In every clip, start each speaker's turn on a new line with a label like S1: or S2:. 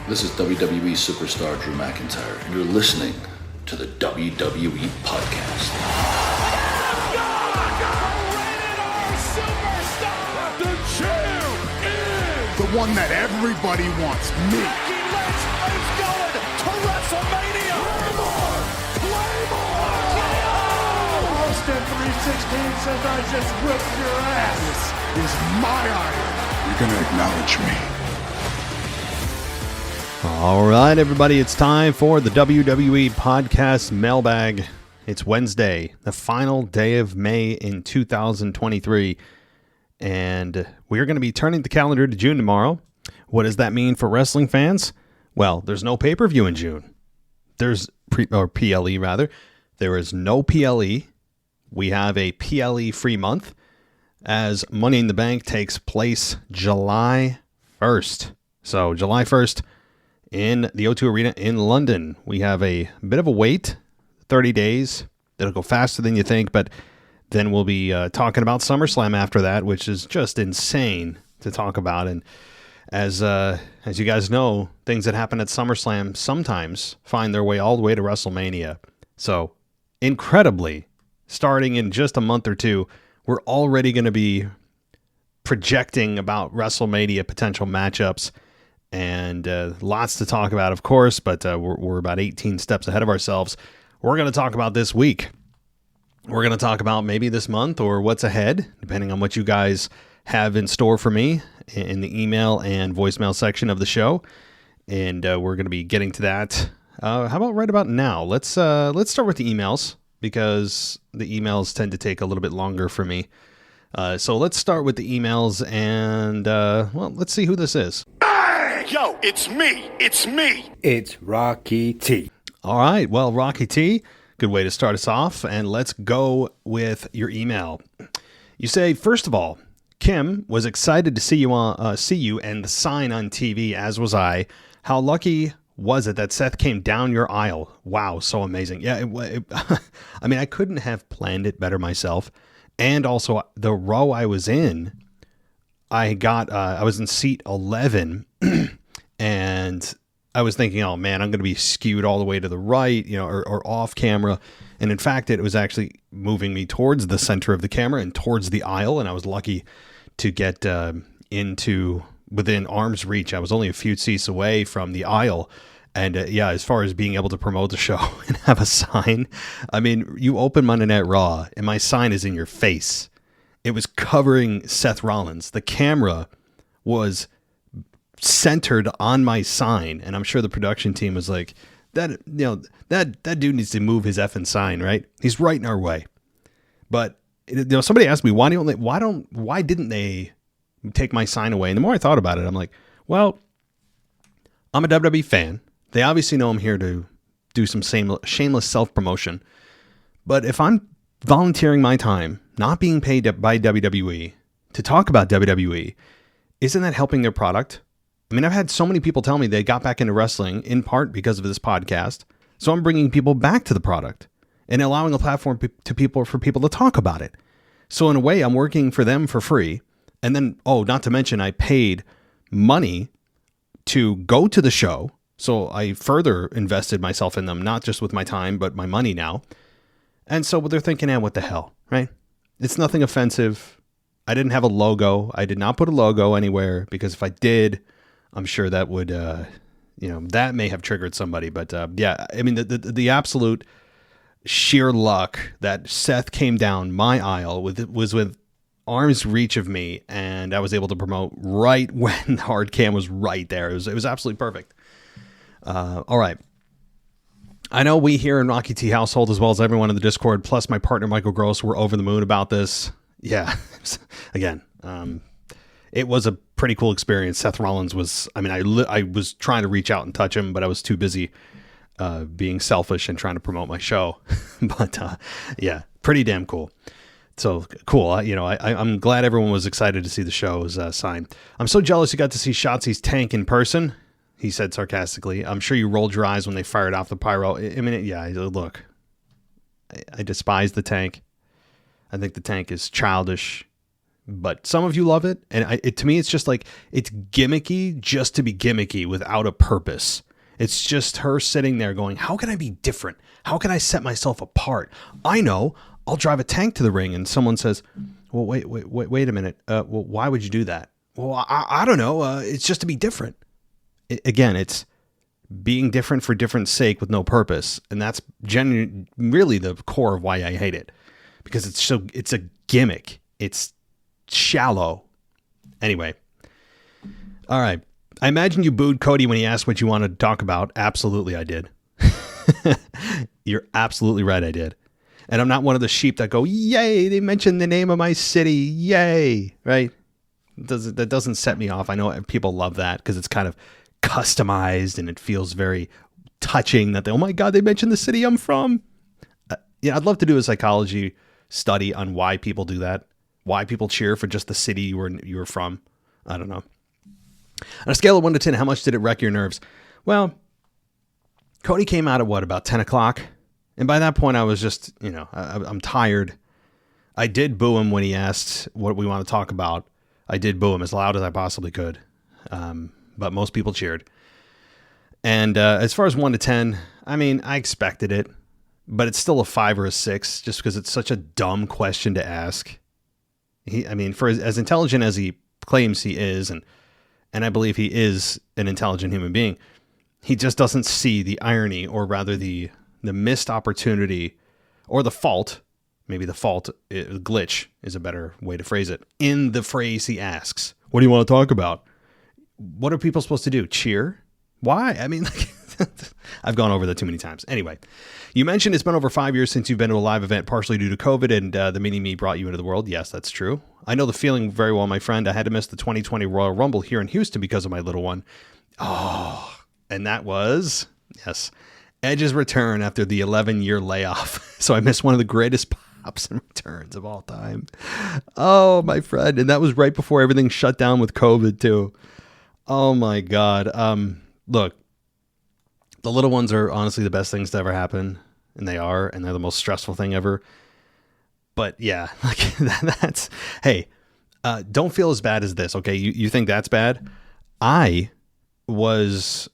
S1: This is WWE superstar Drew McIntyre, and you're listening to the WWE Podcast.
S2: The champ is
S3: the one that everybody wants, me.
S2: Becky Lynch is going to WrestleMania. Claymore!
S3: Austin 316 says I just whipped your ass. This is my iron. You're going to acknowledge me.
S4: All right, everybody, it's time for the WWE Podcast Mailbag. It's Wednesday, the final day of May in 2023, and we're going to be turning the calendar to June tomorrow. What does that mean for wrestling fans? Well, there's no pay-per-view in June. There's PLE rather. There is no PLE. We have a PLE free month as Money in the Bank takes place July 1st. So July 1st in the O2 Arena in London. We have a bit of a wait, 30 days. It'll go faster than you think, but then we'll be talking about SummerSlam after that, which is just insane to talk about. And as you guys know, things that happen at SummerSlam sometimes find their way all the way to WrestleMania. So incredibly, starting in just a month or two, we're already going to be projecting about WrestleMania potential matchups. And lots to talk about, of course, but we're about 18 steps ahead of ourselves. We're going to talk about this week. We're going to talk about maybe this month or what's ahead, depending on what you guys have in store for me in the email and voicemail section of the show. And we're going to be getting to that. How about right about now? Let's start with the emails, because the emails tend to take a little bit longer for me. So let's start with the emails, and well, let's see who this is.
S3: Yo, it's me.
S5: It's Rocky T.
S4: All right. Well, Rocky T, good way to start us off. And let's go with your email. You say, first of all, Kim was excited to see you and the sign on TV, as was I. How lucky was it that Seth came down your aisle? Wow, so amazing. Yeah, I mean, I couldn't have planned it better myself. And also, the row I was in, I was in seat 11. And I was thinking, oh man, I'm going to be skewed all the way to the right, or off camera. And in fact, it was actually moving me towards the center of the camera and towards the aisle. And I was lucky to get into within arm's reach. I was only a few seats away from the aisle. And yeah, as far as being able to promote the show and have a sign, I mean, you open Monday Night Raw and my sign is in your face. It was covering Seth Rollins. The camera was centered on my sign, and I'm sure the production team was like, that dude needs to move his effing sign, right? He's right in our way. But somebody asked me, why didn't they take my sign away? And the more I thought about it, I'm like, well, I'm a WWE fan. They obviously know I'm here to do some shameless self-promotion. But if I'm volunteering my time, not being paid by WWE, to talk about WWE, isn't that helping their product? I mean, I've had so many people tell me they got back into wrestling in part because of this podcast. So I'm bringing people back to the product and allowing a platform for people to talk about it. So in a way, I'm working for them for free. And then, not to mention, I paid money to go to the show. So I further invested myself in them, not just with my time, but my money now. And so they're thinking, what the hell, right? It's nothing offensive. I didn't have a logo. I did not put a logo anywhere, because if I did, I'm sure that would, that may have triggered somebody. But yeah, I mean, the absolute sheer luck that Seth came down my aisle was with arm's reach of me, and I was able to promote right when the hard cam was right there. It was absolutely perfect. All right. I know we here in Rocky T household, as well as everyone in the Discord, plus my partner Michael Gross, were over the moon about this. Yeah, again, it was a pretty cool experience. Seth Rollins was, I was trying to reach out and touch him, but I was too busy being selfish and trying to promote my show. But yeah, pretty damn cool. So cool. I'm glad everyone was excited to see the show's sign. I'm so jealous you got to see Shotzi's tank in person, he said sarcastically. I'm sure you rolled your eyes when they fired off the pyro. I mean, look, I despise the tank. I think the tank is childish. but some of you love it. And to me, it's just like, it's gimmicky just to be gimmicky without a purpose. It's just her sitting there going, how can I be different? How can I set myself apart? I know, I'll drive a tank to the ring. And someone says, well, wait a minute. Well, why would you do that? Well, I don't know. It's just to be different. Again, it's being different for different sake with no purpose. And that's really the core of why I hate it, because it's a gimmick. It's shallow. Anyway. All right. I imagine you booed Cody when he asked what you wanted to talk about. Absolutely, I did. You're absolutely right, I did. And I'm not one of the sheep that go, yay, they mentioned the name of my city. Yay. Right? That doesn't set me off. I know people love that because it's kind of customized and it feels very touching that oh my God, they mentioned the city I'm from. I'd love to do a psychology study on why people do that. Why people cheer for just the city you were from. I don't know. On a scale of 1 to 10, how much did it wreck your nerves? Well, Cody came out at about 10 o'clock. And by that point, I was just, I'm tired. I did boo him when he asked what we want to talk about. I did boo him as loud as I possibly could. But most people cheered. And as far as 1 to 10, I mean, I expected it. But it's still a 5 or a 6 just because it's such a dumb question to ask. For as intelligent as he claims he is, and I believe he is an intelligent human being, he just doesn't see the irony, or rather the missed opportunity, or the fault. Maybe the fault, glitch is a better way to phrase it, in the phrase he asks. What do you want to talk about? What are people supposed to do? Cheer? Why? I mean, I've gone over that too many times. Anyway, you mentioned it's been over 5 years since you've been to a live event, partially due to COVID, and the mini-me brought you into the world. Yes, that's true. I know the feeling very well, my friend. I had to miss the 2020 Royal Rumble here in Houston because of my little one. Oh, and that was, yes, Edge's return after the 11-year layoff. So I missed one of the greatest pops and returns of all time. Oh, my friend. And that was right before everything shut down with COVID, too. Oh, my God. Look, the little ones are honestly the best things to ever happen. And they're the most stressful thing ever. But yeah, like that's, hey, don't feel as bad as this. Okay. You think that's bad? I was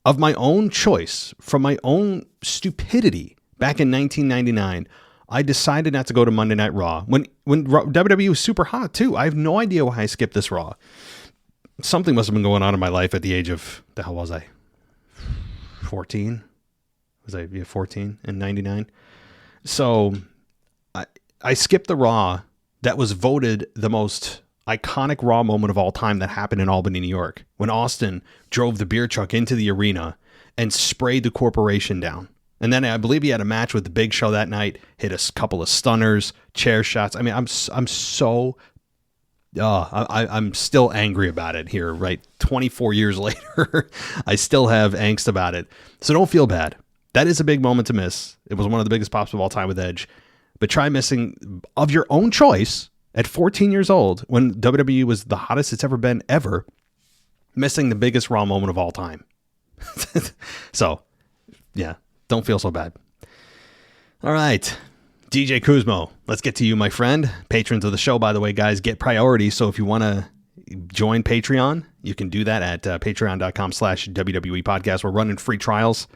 S4: of my own choice, from my own stupidity back in 1999. I decided not to go to Monday Night Raw when WWE was super hot too. I have no idea why I skipped this Raw. Something must have been going on in my life at the age of, the hell was I? 14? Was I 14 in 99? So I skipped the Raw that was voted the most iconic Raw moment of all time that happened in Albany, New York, when Austin drove the beer truck into the arena and sprayed the corporation down. And then I believe he had a match with the Big Show that night, hit a couple of stunners, chair shots. I mean, I'm so... I'm still angry about it here, right? 24 years later, I still have angst about it. So don't feel bad. That is a big moment to miss. It was one of the biggest pops of all time with Edge. But try missing, of your own choice, at 14 years old, when WWE was the hottest it's ever been, missing the biggest Raw moment of all time. So, yeah, don't feel so bad. All right. DJ Kuzmo, let's get to you, my friend. Patrons of the show, by the way, guys, get priority. So if you want to join Patreon, you can do that at patreon.com/WWE podcast. We're running free trials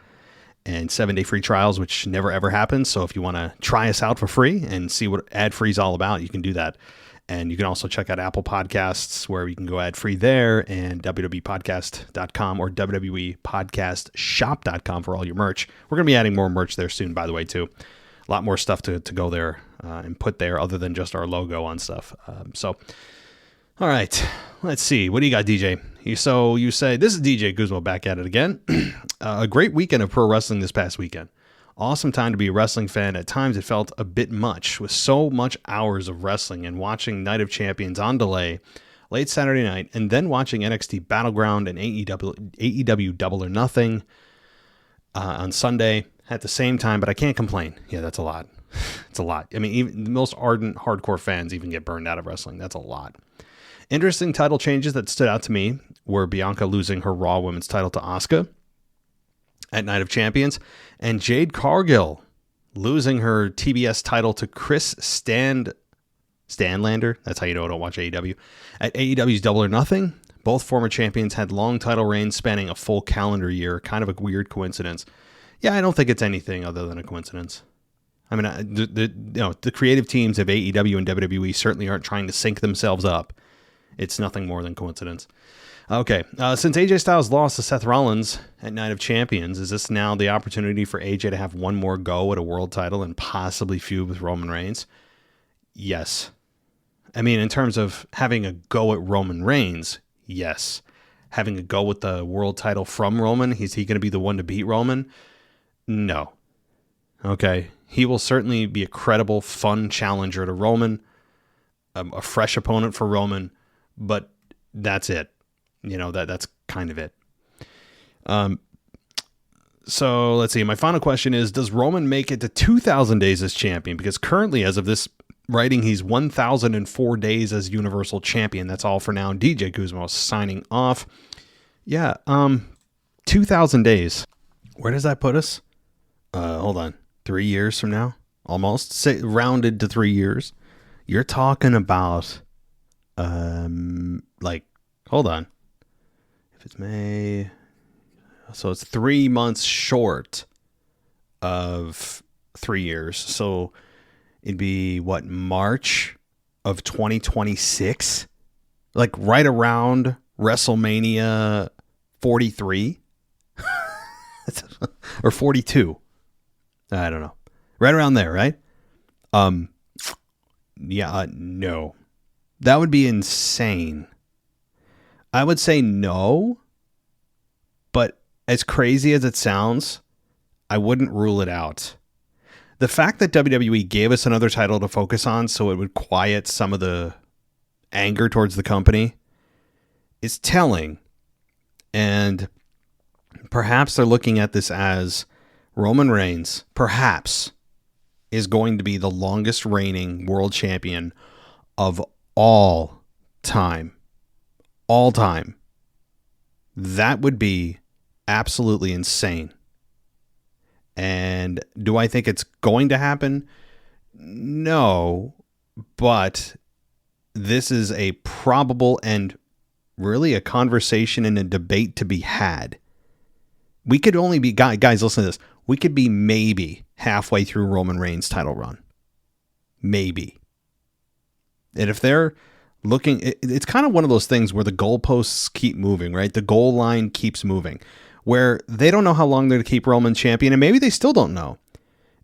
S4: and 7-day free trials, which never ever happens. So if you want to try us out for free and see what ad free is all about, you can do that. And you can also check out Apple Podcasts, where you can go ad free there, and WWEpodcast.com or WWEpodcastshop.com for all your merch. We're going to be adding more merch there soon, by the way, too. A lot more stuff to go there and put there other than just our logo on stuff. All right, let's see. What do you got, DJ? So you say, this is DJ Guzmo back at it again. A great weekend of pro wrestling this past weekend. Awesome time to be a wrestling fan. At times it felt a bit much with so much hours of wrestling and watching Night of Champions on delay late Saturday night, and then watching NXT Battleground and AEW Double or Nothing on Sunday at the same time, but I can't complain. Yeah, that's a lot. It's a lot. I mean, even the most ardent hardcore fans even get burned out of wrestling. That's a lot. Interesting title changes that stood out to me were Bianca losing her Raw Women's title to Asuka at Night of Champions, and Jade Cargill losing her TBS title to Chris Stanlander. That's how you know I don't watch AEW. At AEW's Double or Nothing, both former champions had long title reigns spanning a full calendar year. Kind of a weird coincidence. Yeah, I don't think it's anything other than a coincidence. I mean, the creative teams of AEW and WWE certainly aren't trying to sync themselves up. It's nothing more than coincidence. Okay, since AJ Styles lost to Seth Rollins at Night of Champions, is this now the opportunity for AJ to have one more go at a world title and possibly feud with Roman Reigns? Yes. I mean, in terms of having a go at Roman Reigns, yes. Having a go with the world title from Roman, is he going to be the one to beat Roman? No. Okay, he will certainly be a credible, fun challenger to Roman, a fresh opponent for Roman, but that's it. You know, that's kind of it. So let's see. My final question is, does Roman make it to 2,000 days as champion? Because currently, as of this writing, he's 1,004 days as Universal Champion. That's all for now. DJ Guzmo signing off. Yeah, 2,000 days. Where does that put us? Hold on. 3 years from now? Almost. Say rounded to 3 years. You're talking about, hold on. If it's May, so it's 3 months short of 3 years. So it'd be what, March of 2026? Like right around WrestleMania 43 or 42. I don't know. Right around there, right? No. That would be insane. I would say no, but as crazy as it sounds, I wouldn't rule it out. The fact that WWE gave us another title to focus on so it would quiet some of the anger towards the company is telling. And perhaps they're looking at this as Roman Reigns, perhaps, is going to be the longest reigning world champion of all time. All time. That would be absolutely insane. And do I think it's going to happen? No, but this is a probable and really a conversation and a debate to be had. We could only be, guys, listen to this. We could be maybe halfway through Roman Reigns' title run. Maybe. And if they're looking, it's kind of one of those things where the goalposts keep moving, right? The goal line keeps moving, where they don't know how long they're to keep Roman champion, and maybe they still don't know.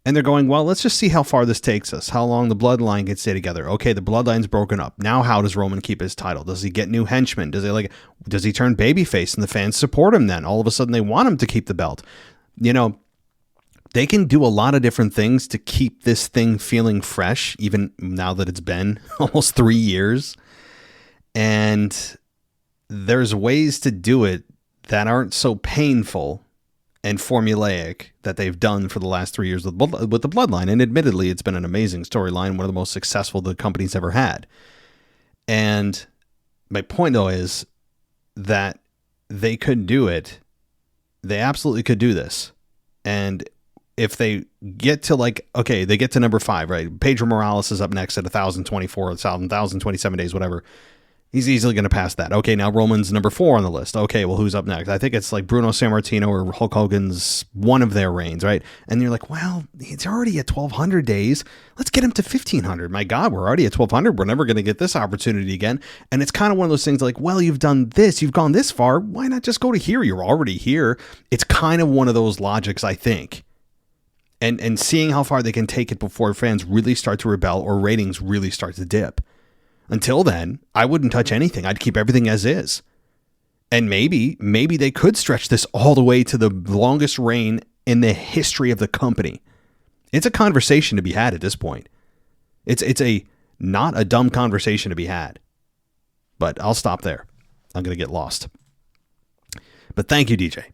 S4: And they're going, well, let's just see how far this takes us, how long the bloodline can stay together. Okay, the bloodline's broken up. Now how does Roman keep his title? Does he get new henchmen? Does he turn babyface and the fans support him then? All of a sudden they want him to keep the belt. You know, they can do a lot of different things to keep this thing feeling fresh, even now that it's been almost 3 years. And there's ways to do it that aren't so painful and formulaic that they've done for the last 3 years with the bloodline. And admittedly, it's been an amazing storyline, one of the most successful the company's ever had. And my point, though, is that they could do it. They absolutely could do this. And if they get to they get to number 5, right? Pedro Morales is up next at 1,024, 1,027 days, whatever. He's easily going to pass that. Okay, now Roman's number 4 on the list. Okay, well, who's up next? I think it's like Bruno Sammartino or Hulk Hogan's one of their reigns, right? And you're like, well, he's already at 1,200 days. Let's get him to 1,500. My God, we're already at 1,200. We're never going to get this opportunity again. And it's kind of one of those things like, well, you've done this. You've gone this far. Why not just go to here? You're already here. It's kind of one of those logics, I think. And seeing how far they can take it before fans really start to rebel or ratings really start to dip. Until then, I wouldn't touch anything. I'd keep everything as is. And maybe they could stretch this all the way to the longest reign in the history of the company. It's a conversation to be had at this point. It's a not a dumb conversation to be had. But I'll stop there. I'm going to get lost. But thank you, DJ.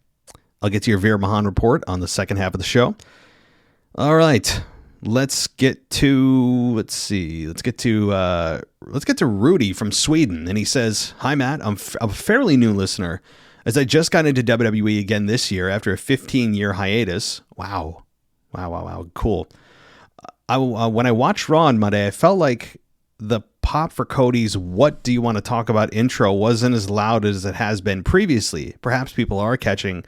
S4: I'll get to your Veer Mahan report on the second half of the show. All right. Let's get to Rudy from Sweden. And he says, "Hi, Matt. I'm a fairly new listener as I just got into WWE again this year after a 15-year hiatus." Wow. Cool. When I watched Raw on Monday, I felt like the pop for Cody's "What do you want to talk about?" intro wasn't as loud as it has been previously. Perhaps people are catching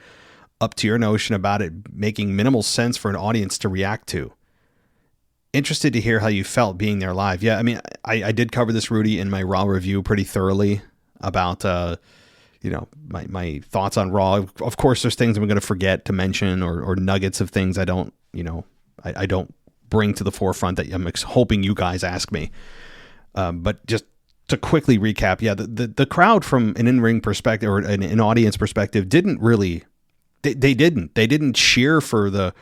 S4: up to your notion about it making minimal sense for an audience to react to. Interested to hear how you felt being there live. Yeah, I mean, I did cover this, Rudy, in my Raw review pretty thoroughly about, my thoughts on Raw. Of course, there's things I'm going to forget to mention or nuggets of things I don't bring to the forefront that I'm hoping you guys ask me. But just to quickly recap, yeah, the crowd from an in-ring perspective or an audience perspective didn't really, they didn't cheer for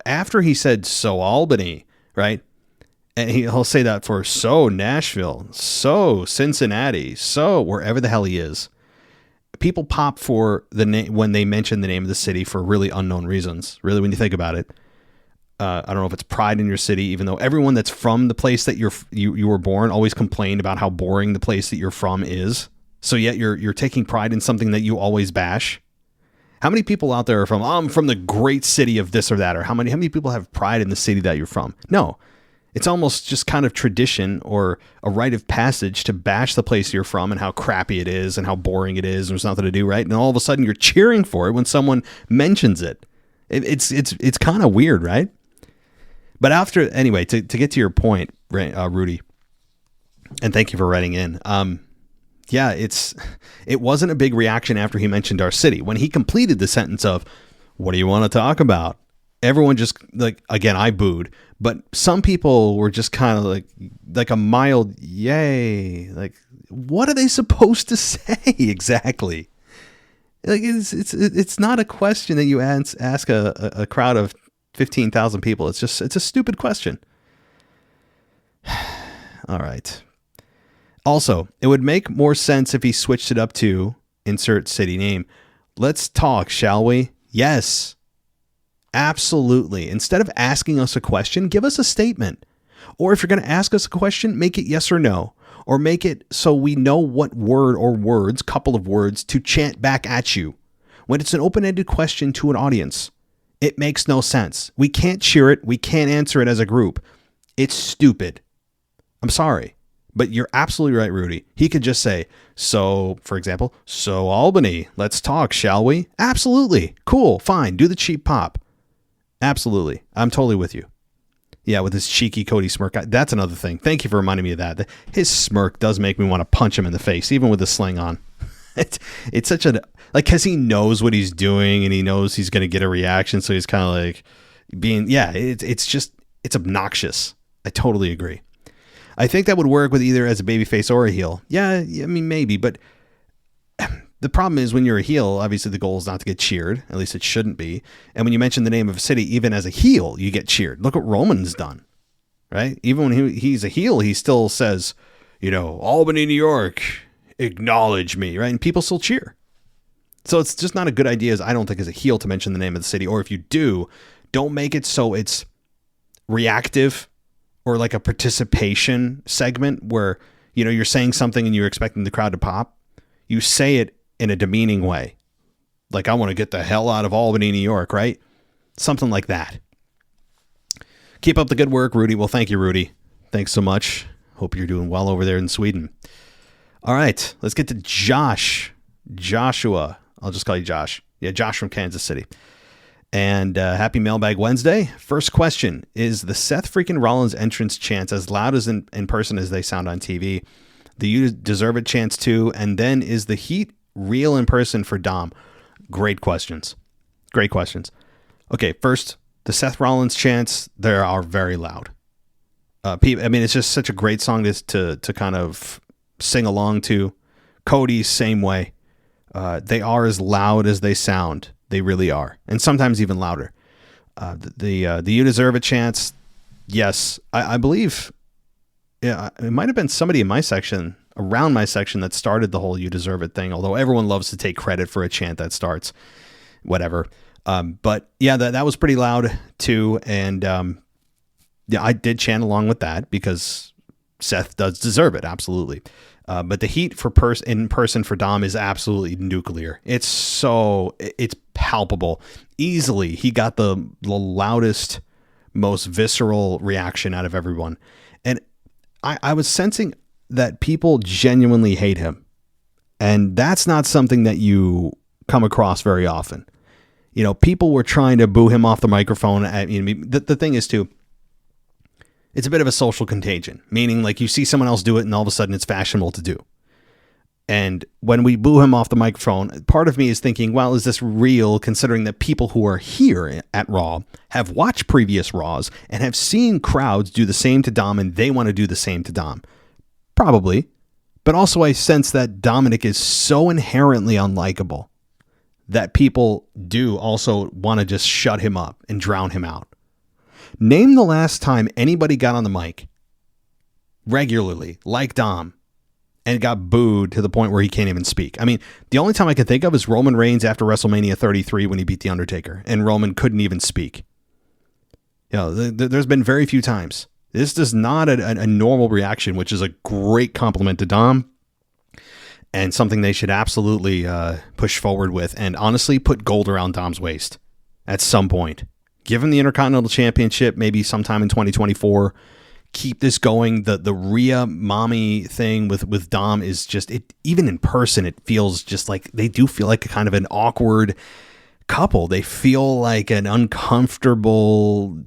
S4: after he said, "So Albany," right? And he'll say that for "So Nashville," "So Cincinnati," "So wherever the hell he is. People pop for the name when they mention the name of the city for really unknown reasons. Really, when you think about it, I don't know if it's pride in your city, even though everyone that's from the place that you were born always complained about how boring the place that you're from is. So yet you're taking pride in something that you always bash. How many people out there are from, I'm from the great city of this or that, or how many people have pride in the city that you're from? No, it's almost just kind of tradition or a rite of passage to bash the place you're from and how crappy it is and how boring it is. And there's nothing to do, right? And all of a sudden you're cheering for it when someone mentions it. It's kind of weird, right? But anyway, to get to your point, Rudy, and thank you for writing in. Yeah, it wasn't a big reaction after he mentioned our city. When he completed the sentence of, "What do you want to talk about?" Everyone just, again, I booed, but some people were just kind of like a mild yay. Like, what are they supposed to say exactly? Like, it's not a question that you ask a crowd of 15,000 people. It's a stupid question. All right. Also, it would make more sense if he switched it up to insert city name. Let's talk, shall we? Yes. Absolutely. Instead of asking us a question, give us a statement. Or if you're going to ask us a question, make it yes or no. Or make it so we know what word or words, couple of words, to chant back at you. When it's an open-ended question to an audience, it makes no sense. We can't cheer it. We can't answer it as a group. It's stupid. I'm sorry. But you're absolutely right, Rudy. He could just say, "So, for example, so Albany, let's talk, shall we?" Absolutely. Cool. Fine. Do the cheap pop. Absolutely. I'm totally with you. Yeah, with his cheeky Cody smirk. That's another thing. Thank you for reminding me of that. His smirk does make me want to punch him in the face, even with the sling on. It's such because he knows what he's doing and he knows he's going to get a reaction. So he's kind of like it's obnoxious. I totally agree. I think that would work with either as a babyface or a heel. Yeah, I mean, maybe, but the problem is when you're a heel, obviously the goal is not to get cheered. At least it shouldn't be. And when you mention the name of a city, even as a heel, you get cheered. Look what Roman's done, right? Even when he's a heel, he still says, Albany, New York, acknowledge me, right? And people still cheer. So it's just not a good idea, I don't think, as a heel to mention the name of the city. Or if you do, don't make it so it's reactive or like a participation segment where, you're saying something and you're expecting the crowd to pop. You say it in a demeaning way. Like, "I want to get the hell out of Albany, New York," right? Something like that. Keep up the good work, Rudy. Well, thank you, Rudy. Thanks so much. Hope you're doing well over there in Sweden. All right, let's get to Joshua. I'll just call you Josh. Yeah, Josh from Kansas City. And happy Mailbag Wednesday. First question, is the Seth freaking Rollins entrance chants as loud as in person as they sound on TV? The "You Deserve It" chants too. And then is the heat real in person for Dom? Great questions. Great questions. Okay, first, the Seth Rollins chants, they are very loud. It's just such a great song to kind of sing along to. Cody, same way. They are as loud as they sound. They really are. And sometimes even louder. The "You Deserve It" chants, yes. I believe it might have been somebody in my section, around my section, that started the whole "You Deserve It" thing, although everyone loves to take credit for a chant that starts. Whatever. But yeah, that was pretty loud too. And I did chant along with that because Seth does deserve it. Absolutely. But the heat in person for Dom is absolutely nuclear. It's palpable. Easily, he got the loudest, most visceral reaction out of everyone. And I was sensing that people genuinely hate him. And that's not something that you come across very often. You know, people were trying to boo him off the microphone. The thing is, too, it's a bit of a social contagion, meaning like you see someone else do it and all of a sudden it's fashionable to do. And when we boo him off the microphone, part of me is thinking, well, is this real, considering that people who are here at Raw have watched previous Raws and have seen crowds do the same to Dom and they want to do the same to Dom? Probably. But also I sense that Dominic is so inherently unlikable that people do also want to just shut him up and drown him out. Name the last time anybody got on the mic regularly, like Dom, and got booed to the point where he can't even speak. I mean, the only time I can think of is Roman Reigns after WrestleMania 33 when he beat The Undertaker, and Roman couldn't even speak. You know, there's been very few times. This is not a normal reaction, which is a great compliment to Dom, and something they should absolutely push forward with, and honestly put gold around Dom's waist at some point. Give him the Intercontinental Championship maybe sometime in 2024. Keep this going. The Rhea mommy thing with Dom is just, it. Even in person, it feels just like they do feel like a kind of an awkward couple. They feel like an uncomfortable,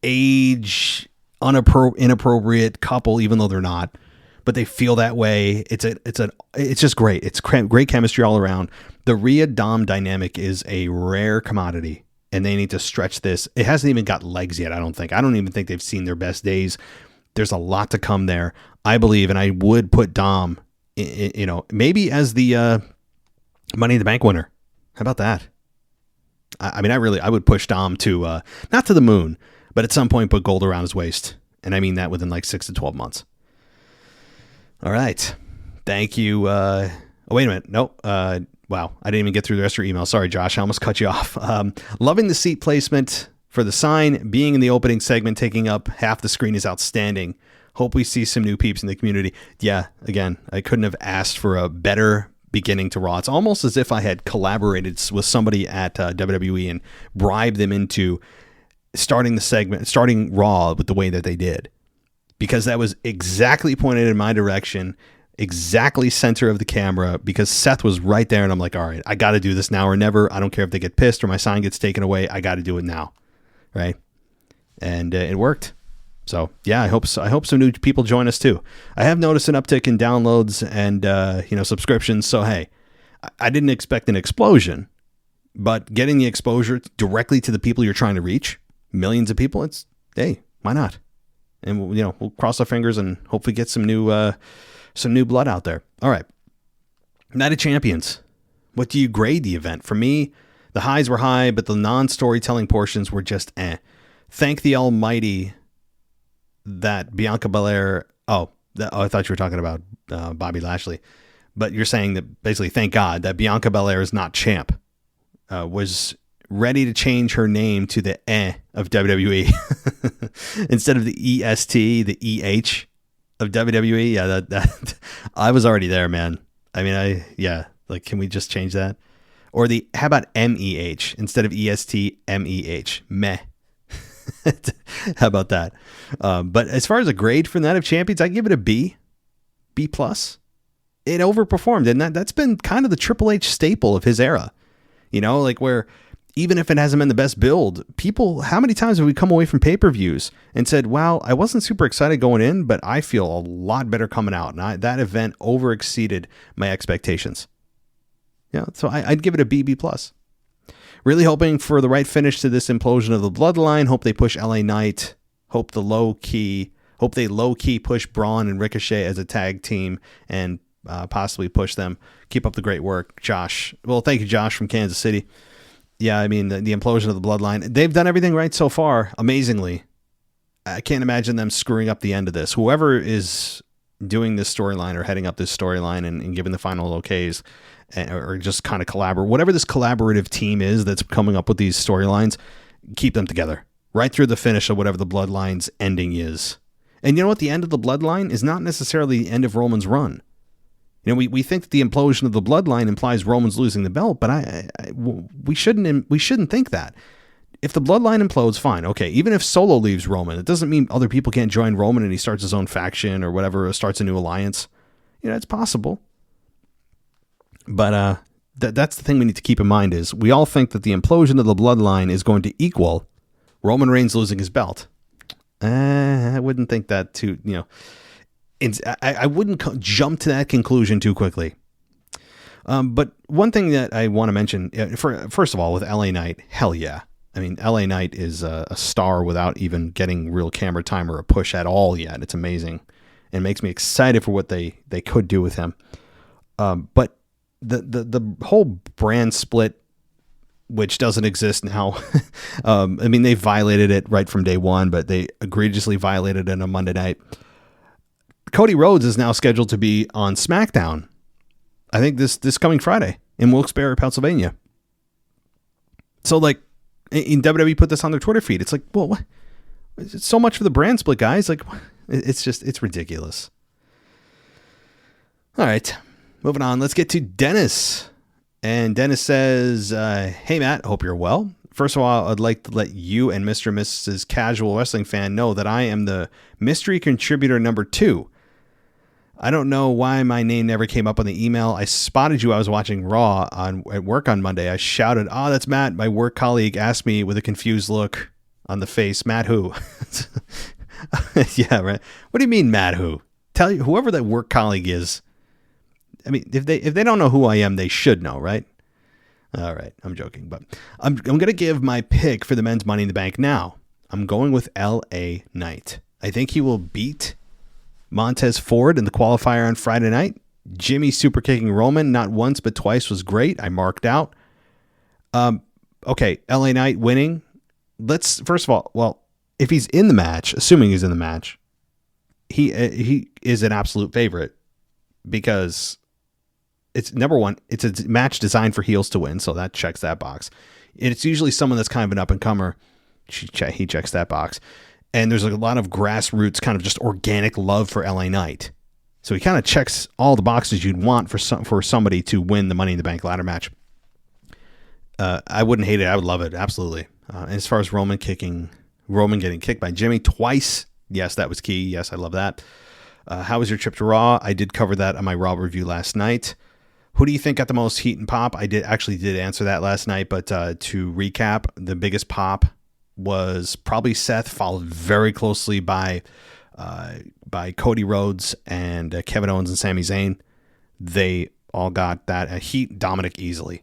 S4: age inappropriate couple, even though they're not. But they feel that way. It's just great. It's great chemistry all around. The Rhea Dom dynamic is a rare commodity, and they need to stretch this. It hasn't even got legs yet. I don't even think they've seen their best days. There's a lot to come there, I believe, and I would put Dom, maybe as the Money in the Bank winner. How about that? I would push Dom to not to the moon, but at some point put gold around his waist, and I mean that within like 6 to 12 months. All right, thank you. Wait a minute, nope. Wow, I didn't even get through the rest of your email. Sorry, Josh, I almost cut you off. Loving the seat placement for the sign. Being in the opening segment, taking up half the screen is outstanding. Hope we see some new peeps in the community. Yeah, again, I couldn't have asked for a better beginning to Raw. It's almost as if I had collaborated with somebody at WWE and bribed them into starting Raw with the way that they did. Because that was exactly pointed in my direction, exactly center of the camera, because Seth was right there and I'm like, all right, I got to do this now or never. I don't care if they get pissed or my sign gets taken away. I got to do it now. Right. And it worked. So yeah, I hope some new people join us too. I have noticed an uptick in downloads and, subscriptions. So, hey, I didn't expect an explosion, but getting the exposure directly to the people you're trying to reach, millions of people, hey, why not? And we'll cross our fingers and hopefully get some new blood out there. All right. Night of Champions. What do you grade the event? For me, the highs were high, but the non-storytelling portions were just eh. Thank the Almighty that Bianca Belair. I thought you were talking about Bobby Lashley, but you're saying that basically, thank God that Bianca Belair is not champ. Was ready to change her name to the of WWE instead of the EST, the EH of WWE. Yeah, that I was already there, man. I mean, can we just change that? Or how about MEH instead of EST, MEH? Meh. How about that? But as far as a grade for Night of Champions, I give it a B+. It overperformed, and that's been kind of the Triple H staple of his era. Where even if it hasn't been the best build, how many times have we come away from pay-per-views and said, wow, I wasn't super excited going in, but I feel a lot better coming out. And that event over-exceeded my expectations. Yeah, so I'd give it a B+. Really hoping for the right finish to this implosion of the Bloodline. Hope they push LA Knight. Hope they low-key push Braun and Ricochet as a tag team and possibly push them. Keep up the great work, Josh. Well, thank you, Josh from Kansas City. Yeah, I mean, the implosion of the Bloodline. They've done everything right so far, amazingly. I can't imagine them screwing up the end of this. Whoever is doing this storyline or heading up this storyline and giving the final okays, or just kind of collaborate, whatever this collaborative team is that's coming up with these storylines, keep them together right through the finish of whatever the Bloodline's ending is. And you know what? The end of the Bloodline is not necessarily the end of Roman's run. We think that the implosion of the Bloodline implies Roman's losing the belt, but we shouldn't think that. if the bloodline implodes, fine. Okay, even if Solo leaves Roman, it doesn't mean other people can't join Roman and he starts his own faction or whatever, or starts a new alliance. It's possible. But that's the thing we need to keep in mind is we all think that the implosion of the bloodline is going to equal Roman Reigns losing his belt. I wouldn't think that too, I wouldn't jump to that conclusion too quickly. But one thing that I want to mention, first of all, with LA Knight, hell yeah. I mean, LA Knight is a star without even getting real camera time or a push at all yet. It's amazing. And makes me excited for what they could do with him. But the whole brand split, which doesn't exist now. I mean, they violated it right from day one, but they egregiously violated it on Monday night. Cody Rhodes is now scheduled to be on SmackDown. I think this coming Friday in Wilkes-Barre, Pennsylvania. So like in WWE put this on their Twitter feed. It's like, well, what? It's so much for the brand split, guys. Like it's ridiculous. All right, moving on. Let's get to Dennis. And Dennis says, hey, Matt, hope you're well. First of all, I'd like to let you and Mr. and Mrs. Casual Wrestling Fan know that I am the mystery contributor number 2. I don't know why my name never came up on the email. I spotted you. I was watching Raw at work on Monday. I shouted, "Oh, that's Matt." My work colleague asked me with a confused look on the face, "Matt who?" Yeah, right. What do you mean, Matt who? Tell you whoever that work colleague is. I mean, if they don't know who I am, they should know, right? All right, I'm joking, but I'm going to give my pick for the men's Money in the Bank now. I'm going with LA Knight. I think he will beat Montez Ford in the qualifier on Friday night. Jimmy super kicking Roman not once but twice was great. I marked out. Okay, LA Knight winning. Let's first of all, well, if he's in the match, assuming he's in the match, he is an absolute favorite because it's number one. It's a match designed for heels to win, so that checks that box. It's usually someone that's kind of an up and comer. He checks that box. And there's a lot of grassroots kind of just organic love for LA Knight. So he kind of checks all the boxes you'd want for somebody to win the Money in the Bank ladder match. I wouldn't hate it. I would love it. Absolutely. And as far as Roman getting kicked by Jimmy twice. Yes, that was key. Yes, I love that. How was your trip to Raw? I did cover that on my Raw review last night. Who do you think got the most heat and pop? I did answer that last night, but to recap, the biggest pop was probably Seth, followed very closely by Cody Rhodes and Kevin Owens and Sami Zayn. They all got that heat. Dominic easily.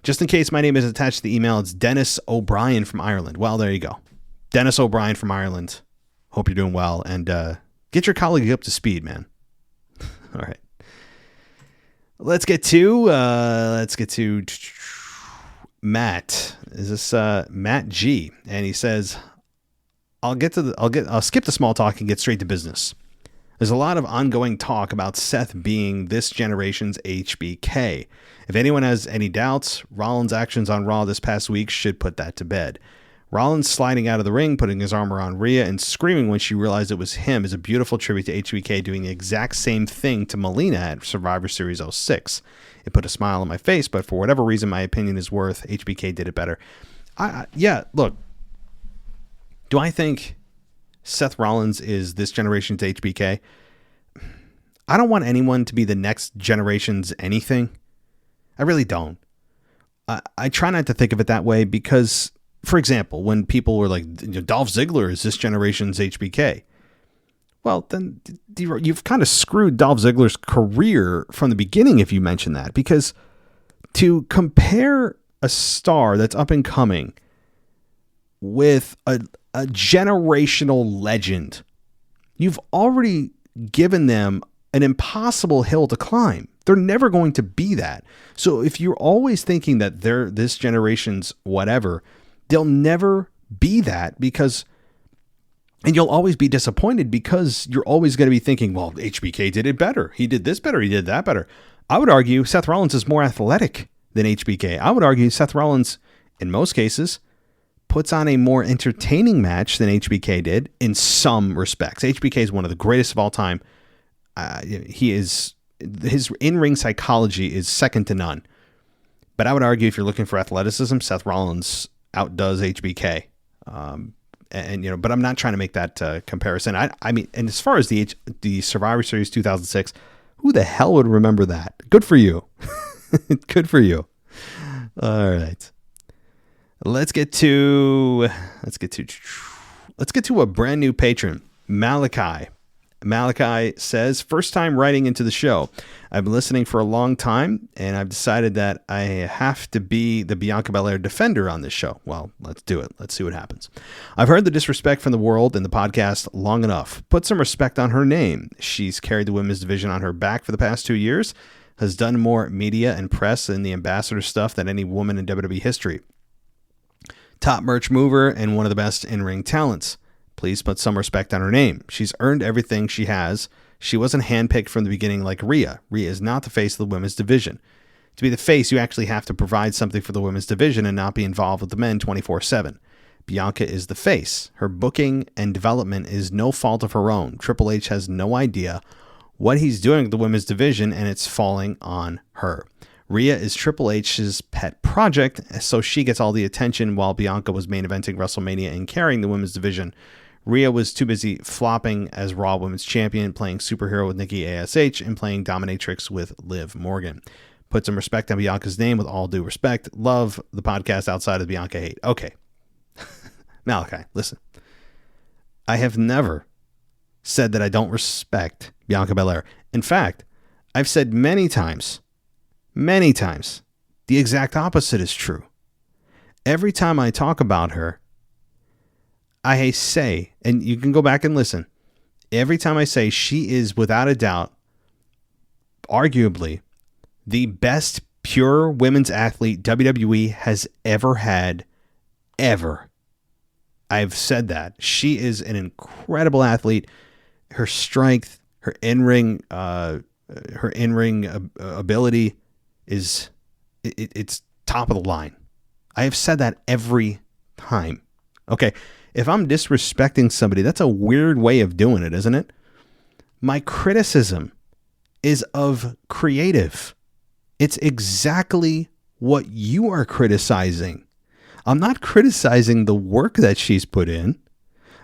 S4: Just in case my name is attached to the email, it's Dennis O'Brien from Ireland. Well, there you go. Dennis O'Brien from Ireland. Hope you're doing well. And get your colleague up to speed, man. All right. Let's get to Matt. Is this Matt G? And he says, I'll skip the small talk and get straight to business. There's a lot of ongoing talk about Seth being this generation's HBK. If anyone has any doubts, Rollins' actions on Raw this past week should put that to bed. Rollins sliding out of the ring, putting his arm around Rhea, and screaming when she realized it was him is a beautiful tribute to HBK doing the exact same thing to Melina at Survivor Series 06. It put a smile on my face, but for whatever reason, my opinion is worth HBK did it better. Look, do I think Seth Rollins is this generation's HBK? I don't want anyone to be the next generation's anything. I really don't. I try not to think of it that way because, for example, when people were like, Dolph Ziggler is this generation's HBK. Well, then you've kind of screwed Dolph Ziggler's career from the beginning if you mention that, because to compare a star that's up and coming with a generational legend, you've already given them an impossible hill to climb. They're never going to be that. So if you're always thinking that they're this generation's whatever, they'll never be that and you'll always be disappointed because you're always going to be thinking, well, HBK did it better. He did this better. He did that better. I would argue Seth Rollins is more athletic than HBK. I would argue Seth Rollins, in most cases, puts on a more entertaining match than HBK did in some respects. HBK is one of the greatest of all time. His in-ring psychology is second to none. But I would argue if you're looking for athleticism, Seth Rollins outdoes HBK. And you know, but I'm not trying to make that comparison. I mean, and as far as the Survivor Series 2006, who the hell would remember that? Good for you. Good for you. All right. Let's get to a brand new patron, Malachi. Malachi says, first time writing into the show. I've been listening for a long time, and I've decided that I have to be the Bianca Belair defender on this show. Well, let's do it. Let's see what happens. I've heard the disrespect from the world in the podcast long enough. Put some respect on her name. She's carried the women's division on her back for the past 2 years, has done more media and press and the ambassador stuff than any woman in WWE history. Top merch mover and one of the best in-ring talents. Please put some respect on her name. She's earned everything she has. She wasn't handpicked from the beginning like Rhea. Rhea is not the face of the women's division. To be the face, you actually have to provide something for the women's division and not be involved with the men 24/7. Bianca is the face. Her booking and development is no fault of her own. Triple H has no idea what he's doing with the women's division, and it's falling on her. Rhea is Triple H's pet project, so she gets all the attention while Bianca was main eventing WrestleMania and carrying the women's division. Rhea was too busy flopping as Raw Women's Champion, playing superhero with Nikki ASH, and playing dominatrix with Liv Morgan. Put some respect on Bianca's name with all due respect. Love the podcast outside of Bianca hate. Okay. Malachi, listen. I have never said that I don't respect Bianca Belair. In fact, I've said many times, the exact opposite is true. Every time I talk about her, I say, and you can go back and listen, every time I say she is without a doubt, arguably, the best pure women's athlete WWE has ever had, ever. I've said that. She is an incredible athlete. Her strength, her in-ring ability is it's top of the line. I have said that every time. Okay, if I'm disrespecting somebody, that's a weird way of doing it, isn't it? My criticism is of creative. It's exactly what you are criticizing. I'm not criticizing the work that she's put in.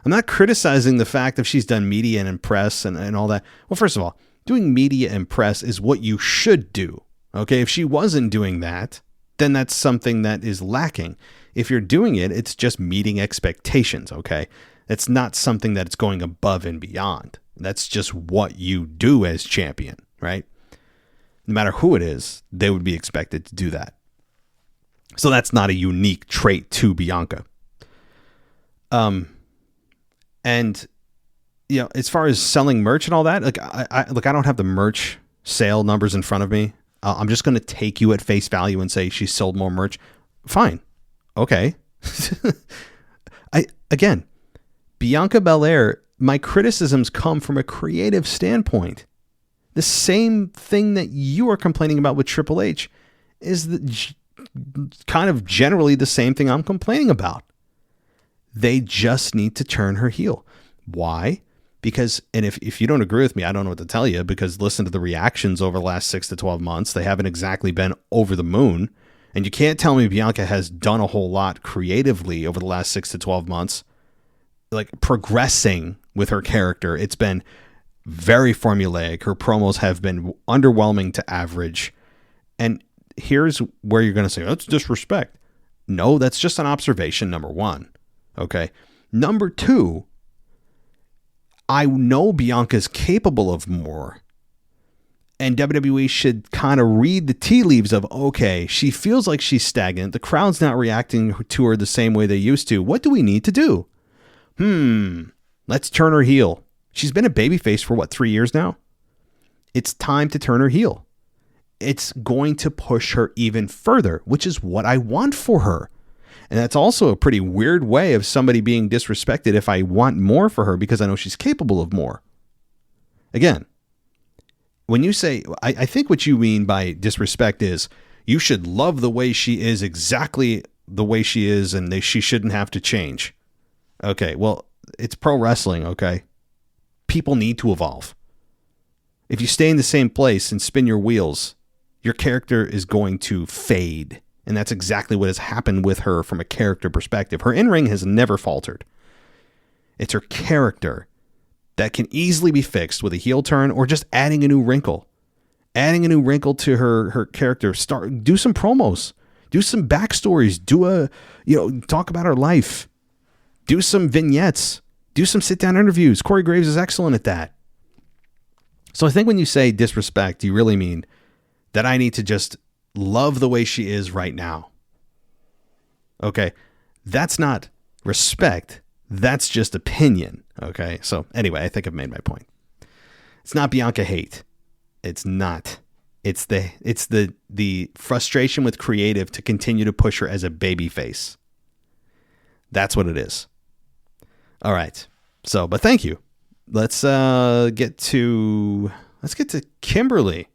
S4: I'm not criticizing the fact that she's done media and press and all that. Well, first of all, doing media and press is what you should do. Okay, if she wasn't doing that, then that's something that is lacking. If you're doing it, it's just meeting expectations, okay? It's not something that's going above and beyond. That's just what you do as champion, right? No matter who it is, they would be expected to do that. So that's not a unique trait to Bianca. And you know, as far as selling merch and all that, like I don't have the merch sale numbers in front of me. I'm just going to take you at face value and say she sold more merch. Fine. Okay. Again, Bianca Belair, my criticisms come from a creative standpoint. The same thing that you are complaining about with Triple H is kind of generally the same thing I'm complaining about. They just need to turn her heel. Why? Because, and if you don't agree with me, I don't know what to tell you, because listen to the reactions over the last 6 to 12 months. They haven't exactly been over the moon. And you can't tell me Bianca has done a whole lot creatively over the last 6 to 12 months, like progressing with her character. It's been very formulaic. Her promos have been underwhelming to average. And here's where you're going to say, that's disrespect. No, that's just an observation, number one. Okay. Number two, I know Bianca's capable of more. And WWE should kind of read the tea leaves of, okay, she feels like she's stagnant. The crowd's not reacting to her the same way they used to. What do we need to do? Let's turn her heel. She's been a babyface for 3 years now? It's time to turn her heel. It's going to push her even further, which is what I want for her. And that's also a pretty weird way of somebody being disrespected if I want more for her because I know she's capable of more. Again, when you say, I think what you mean by disrespect is you should love the way she is exactly the way she is and she shouldn't have to change. Okay, well, it's pro wrestling, okay? People need to evolve. If you stay in the same place and spin your wheels, your character is going to fade And that's exactly what has happened with her from a character perspective. Her in-ring has never faltered. It's her character that can easily be fixed with a heel turn or just adding a new wrinkle. Adding a new wrinkle to her character. Do some promos. Do some backstories. Talk about her life. Do some vignettes. Do some sit-down interviews. Corey Graves is excellent at that. So I think when you say disrespect, you really mean that I need to just love the way she is right now. Okay. That's not respect. That's just opinion. Okay. So anyway, I think I've made my point. It's not Bianca hate. It's not. It's the frustration with creative to continue to push her as a baby face. That's what it is. All right. So, but thank you. Let's get to Kimberly.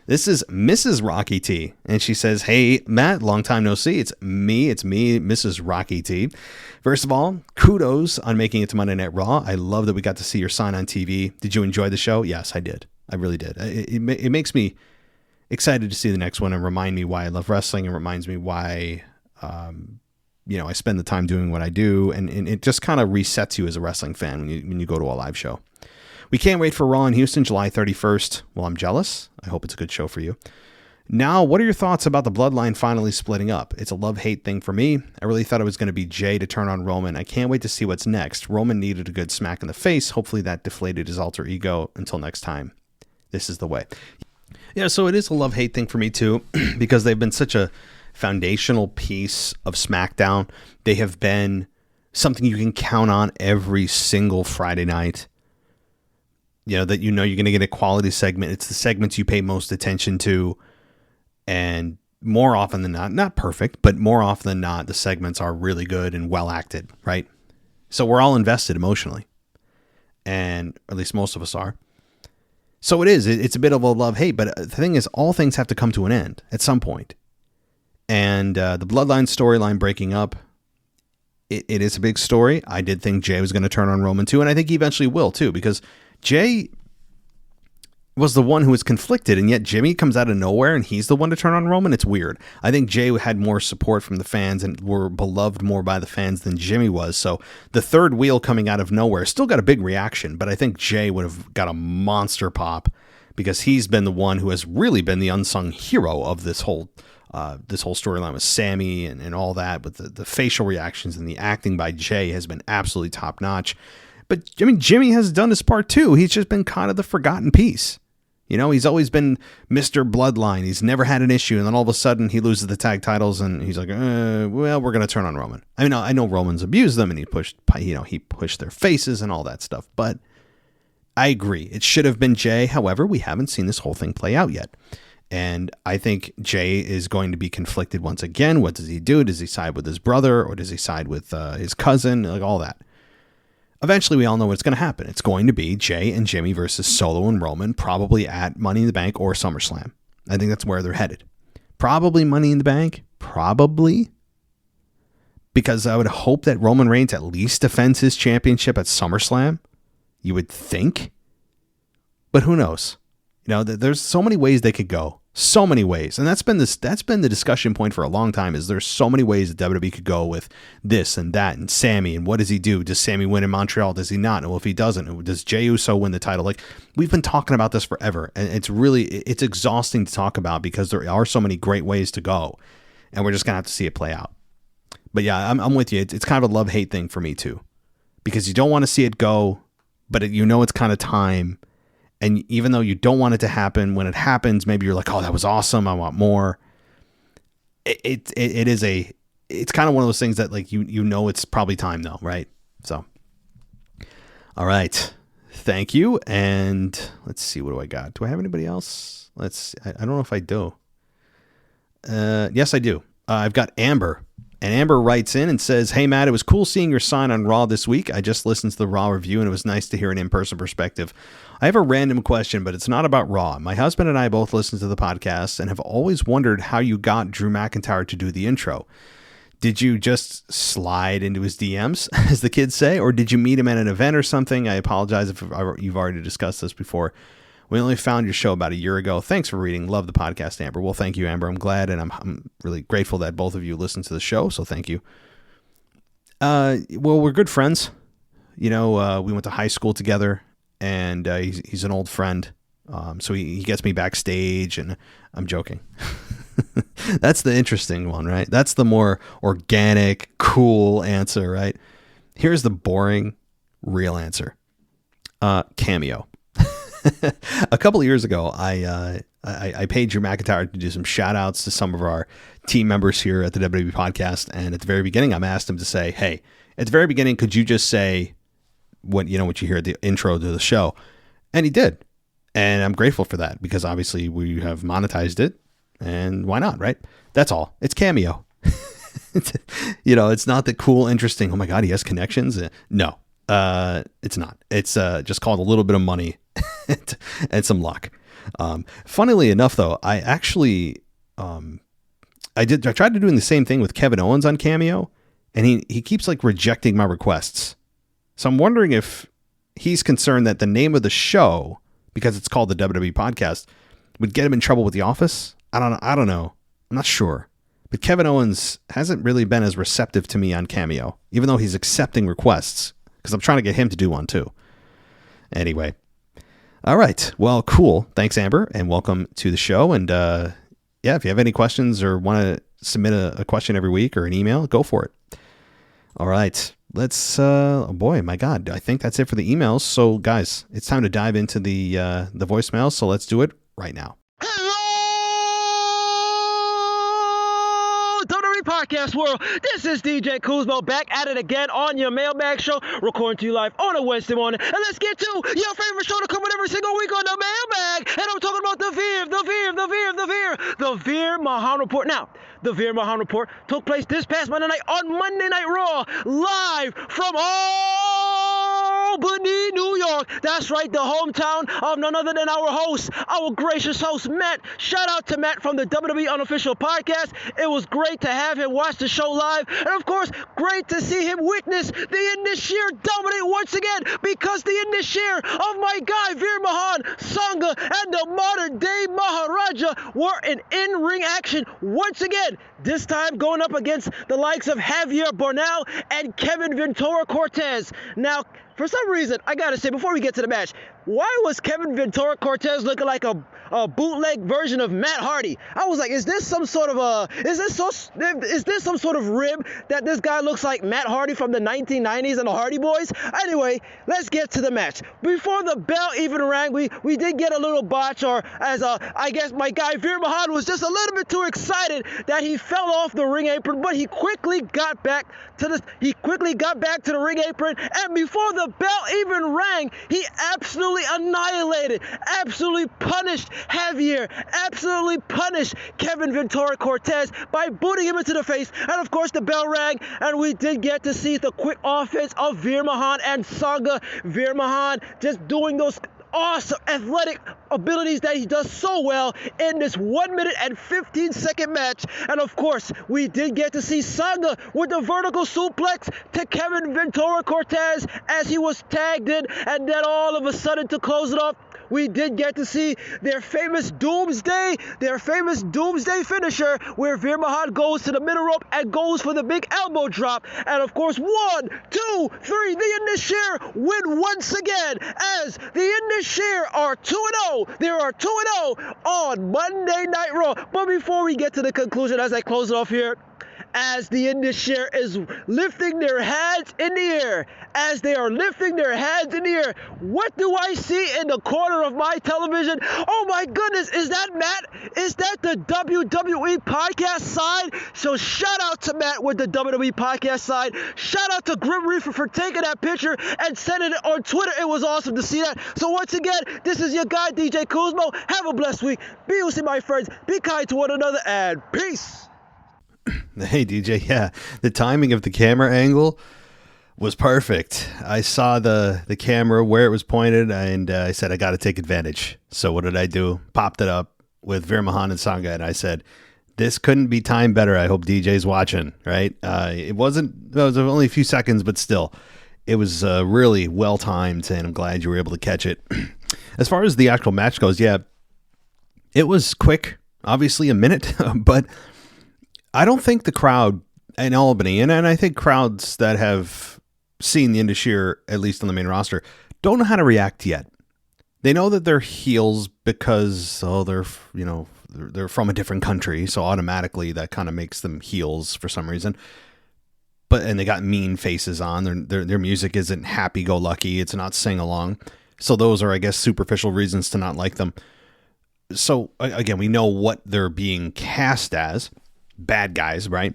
S4: This is Mrs. Rocky T. And she says, hey, Matt, long time no see. It's me, Mrs. Rocky T. First of all, kudos on making it to Monday Night Raw. I love that we got to see your sign on TV. Did you enjoy the show? Yes, I did. I really did. It makes me excited to see the next one and remind me why I love wrestling and reminds me why, I spend the time doing what I do. And it just kind of resets you as a wrestling fan when you go to a live show. We can't wait for Raw in Houston, July 31st. Well, I'm jealous. I hope it's a good show for you. Now, what are your thoughts about the Bloodline finally splitting up? It's a love-hate thing for me. I really thought it was going to be Jay to turn on Roman. I can't wait to see what's next. Roman needed a good smack in the face. Hopefully that deflated his alter ego. Until next time, this is the way. Yeah, so it is a love-hate thing for me too, because they've been such a foundational piece of SmackDown. They have been something you can count on every single Friday night. That you're going to get a quality segment. It's the segments you pay most attention to. And more often than not perfect, but more often than not, the segments are really good and well acted, right? So we're all invested emotionally. And at least most of us are. So it's a bit of a love-hate, but the thing is, all things have to come to an end at some point. And the Bloodline storyline breaking up, it is a big story. I did think Jay was going to turn on Roman too, and I think he eventually will too, because Jay was the one who was conflicted, and yet Jimmy comes out of nowhere and he's the one to turn on Roman. It's weird. I think Jay had more support from the fans and were beloved more by the fans than Jimmy was. So the third wheel coming out of nowhere still got a big reaction, but I think Jay would have got a monster pop because he's been the one who has really been the unsung hero of this whole storyline with Sammy and all that. But the facial reactions and the acting by Jay has been absolutely top notch. But I mean, Jimmy has done his part too. He's just been kind of the forgotten piece. He's always been Mr. Bloodline. He's never had an issue. And then all of a sudden he loses the tag titles and he's like, we're going to turn on Roman. I mean, I know Roman's abused them and he pushed their faces and all that stuff. But I agree. It should have been Jay. However, we haven't seen this whole thing play out yet. And I think Jay is going to be conflicted once again. What does he do? Does he side with his brother or does he side with his cousin? Like all that. Eventually, we all know what's going to happen. It's going to be Jay and Jimmy versus Solo and Roman, probably at Money in the Bank or SummerSlam. I think that's where they're headed. Probably Money in the Bank. Probably. Because I would hope that Roman Reigns at least defends his championship at SummerSlam. You would think. But who knows? There's so many ways they could go. So many ways. And that's been the discussion point for a long time, is there's so many ways that WWE could go with this and that and Sammy. And what does he do? Does Sammy win in Montreal? Does he not? Well, if he doesn't, does Jey Uso win the title? Like, we've been talking about this forever. And it's exhausting to talk about because there are so many great ways to go. And we're just going to have to see it play out. But yeah, I'm with you. It's kind of a love-hate thing for me too. Because you don't want to see it go, but it's kind of time. And even though you don't want it to happen, when it happens, maybe you're like, oh, that was awesome. I want more. It's kind of one of those things that like, it's probably time though. Right. So, all right. Thank you. And let's see, what do I got? Do I have anybody else? I don't know if I do. Yes, I do. I've got Amber. And Amber writes in and says, hey, Matt, it was cool seeing your sign on Raw this week. I just listened to the Raw review, and it was nice to hear an in-person perspective. I have a random question, but it's not about Raw. My husband and I both listen to the podcast and have always wondered how you got Drew McIntyre to do the intro. Did you just slide into his DMs, as the kids say, or did you meet him at an event or something? I apologize if you've already discussed this before. We only found your show about a year ago. Thanks for reading. Love the podcast, Amber. Well, thank you, Amber. I'm glad, and I'm really grateful that both of you listen to the show, so thank you. Well, we're good friends. We went to high school together, and he's an old friend. So he gets me backstage, and I'm joking. That's the interesting one, right? That's the more organic, cool answer, right? Here's the boring, real answer. Cameo. A couple of years ago, I paid Drew McIntyre to do some shout outs to some of our team members here at the WWE podcast. And at the very beginning, I asked him to say, hey, at the very beginning, could you just say what you hear at the intro to the show? And he did. And I'm grateful for that because obviously we have monetized it, and why not, right? That's all. It's Cameo. It's not the cool, interesting, oh my God, he has connections. No, it's not. It's just called a little bit of money and some luck. Funnily enough, though, I actually, I tried to doing the same thing with Kevin Owens on Cameo, and he keeps like rejecting my requests. So I'm wondering if he's concerned that the name of the show, because it's called the WWE podcast, would get him in trouble with the office. I don't know. I'm not sure. But Kevin Owens hasn't really been as receptive to me on Cameo, even though he's accepting requests, because I'm trying to get him to do one too. Anyway. All right. Well, cool. Thanks, Amber, and welcome to the show. And if you have any questions or want to submit a question every week or an email, go for it. All right. Let's, oh boy, my God, I think that's it for the emails. So guys, it's time to dive into the voicemail. So let's do it right now.
S6: Hello, WWE Podcast World. This is DJ Kuzmo back at it again on your Mailbag show, recording to you live on a Wednesday morning. And let's get to your favorite show to come in every single week on the Mailbag. And I'm talking about the Veer Mahaan Report. Now, the Veer Mahaan Report took place this past Monday night on Monday Night Raw, live from Albany, New York. That's right, the hometown of none other than our host, our gracious host, Matt. Shout out to Matt from the WWE Unofficial Podcast. It was great to have him watch the show live. And of course, great to see him witness the Indus dominate once again, because the Indus of my guy, Veer Mahaan, Sangha, and the modern day Maharaja were in ring action once again. This time going up against the likes of Javier Bornell and Kevin Ventura Cortez. Now, for some reason, I gotta say, before we get to the match, why was Kevin Ventura Cortez looking like a bootleg version of Matt Hardy? I was like, is this some sort of rib that this guy looks like Matt Hardy from the 1990s and the Hardy Boys? Anyway, let's get to the match. Before the bell even rang, we did get a little botch, or as I guess my guy Veer Mahaan was just a little bit too excited that he fell off the ring apron, but he quickly got back to the ring apron, and before the bell even rang, he absolutely annihilated, absolutely punished Javier, absolutely punished Kevin Ventura Cortez by booting him into the face. And of course, the bell rang, and we did get to see the quick offense of Veer Mahaan and Sangha. Veer Mahaan just doing those awesome athletic abilities that he does so well in this 1 minute and 15-second match. And of course, we did get to see Sangha with the vertical suplex to Kevin Ventura Cortez as he was tagged in, and then all of a sudden, to close it off, we did get to see their famous Doomsday finisher, where Veer Mahaan goes to the middle rope and goes for the big elbow drop. And of course, 1, 2, 3, the Indus win once again, as the Indus are 2-0. They are 2-0 on Monday Night Raw. But before we get to the conclusion, as I close it off here, as the Indus is lifting their hands in the air, as they are lifting their hands in the air, what do I see in the corner of my television? Oh my goodness, is that Matt? Is that the WWE podcast side? So shout out to Matt with the WWE podcast side. Shout out to Grim Reaper for taking that picture and sending it on Twitter. It was awesome to see that. So once again, this is your guy, DJ Kuzmo. Have a blessed week. Be easy, my friends. Be kind to one another, and peace.
S4: Hey, DJ. Yeah, the timing of the camera angle was perfect. I saw the camera where it was pointed, and I said, I got to take advantage. So what did I do? Popped it up with Veer Mahaan and Sangha, and I said, this couldn't be timed better. I hope DJ's watching, right? It was only a few seconds, but still, it was really well timed, and I'm glad you were able to catch it. As far as the actual match goes, yeah, it was quick, obviously a minute, but I don't think the crowd in Albany, and I think crowds that have seen the Indus at least on the main roster, don't know how to react yet. They know that they're heels because they're from a different country, so automatically that kind of makes them heels for some reason. And they got mean faces on. Their music isn't happy-go-lucky. It's not sing-along. So those are, I guess, superficial reasons to not like them. So, again, we know what they're being cast as. Bad guys, right?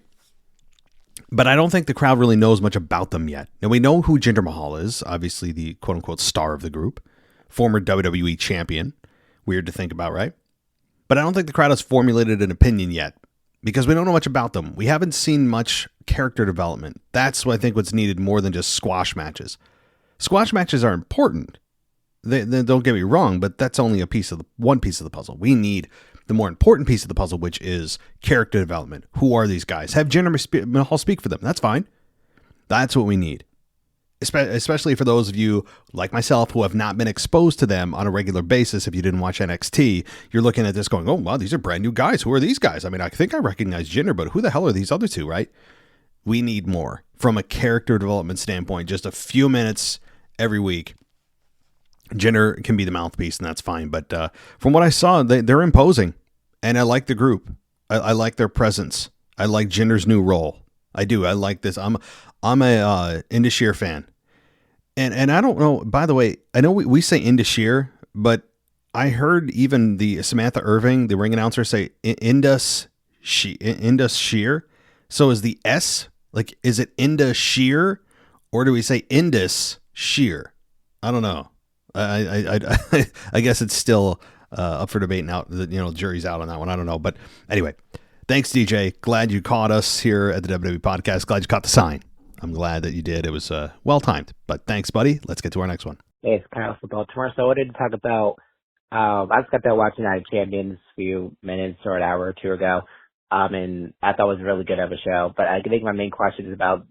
S4: But I don't think the crowd really knows much about them yet. Now, we know who Jinder Mahal is. Obviously, the quote-unquote star of the group. Former WWE champion. Weird to think about, right? But I don't think the crowd has formulated an opinion yet. Because we don't know much about them. We haven't seen much character development. That's what I think what's needed more than just squash matches. Squash matches are important. They don't get me wrong, but that's only one piece of the puzzle. We need the more important piece of the puzzle, which is character development. Who are these guys? Have Jinder Mahal speak for them. That's fine. That's what we need. Especially for those of you like myself who have not been exposed to them on a regular basis. If you didn't watch NXT, you're looking at this going, oh, wow, these are brand new guys. Who are these guys? I mean, I think I recognize Jinder, but who the hell are these other two, right? We need more from a character development standpoint. Just a few minutes every week. Jinder can be the mouthpiece, and that's fine. But from what I saw, they're imposing, and I like the group. I like their presence. I like Jinder's new role. I do. I like this. I'm a Indus fan. And I don't know, by the way, I know we say Indus, but I heard even the Samantha Irving, the ring announcer, say Indus Sheer. So is the S, like, is it Indus Sheer, or do we say Indus Sheer? I don't know. I guess it's still up for debate now. The jury's out on that one. I don't know. But anyway, thanks, DJ. Glad you caught us here at the WWE Podcast. Glad you caught the sign. I'm glad that you did. It was well timed. But thanks, buddy. Let's get to our next one.
S7: Hey, it's Kyle from Baltimore. So I wanted to talk about, I just got done watching Night of Champions a few minutes or an hour or two ago. And I thought it was really good of a show. But I think my main question is about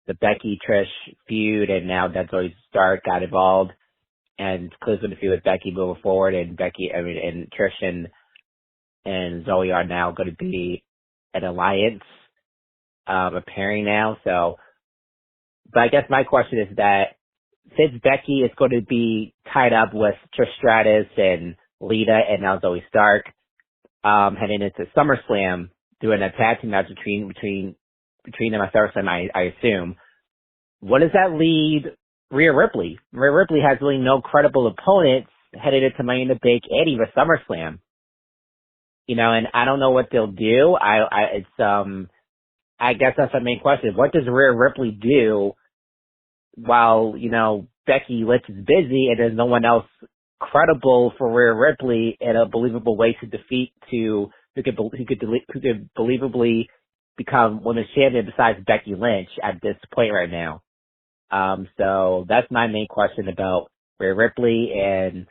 S7: the Becky-Trish feud, and now that Zoe Stark got involved. And Cliff's going to feud with Becky moving forward, and Trish and Zoe are now going to be an alliance, a pairing now. So, but I guess my question is that since Becky is going to be tied up with Trish Stratus and Lita and now Zoe Stark, heading into SummerSlam, doing a tag team match between them at SummerSlam, I assume. What does that lead Rhea Ripley? Rhea Ripley has really no credible opponents headed into Money in the Bank and even SummerSlam. And I don't know what they'll do. I guess that's the main question. What does Rhea Ripley do while, Becky Lynch is busy and there's no one else credible for Rhea Ripley in a believable way to defeat who could believably become women's champion besides Becky Lynch at this point right now? So that's my main question about Rhea Ripley, and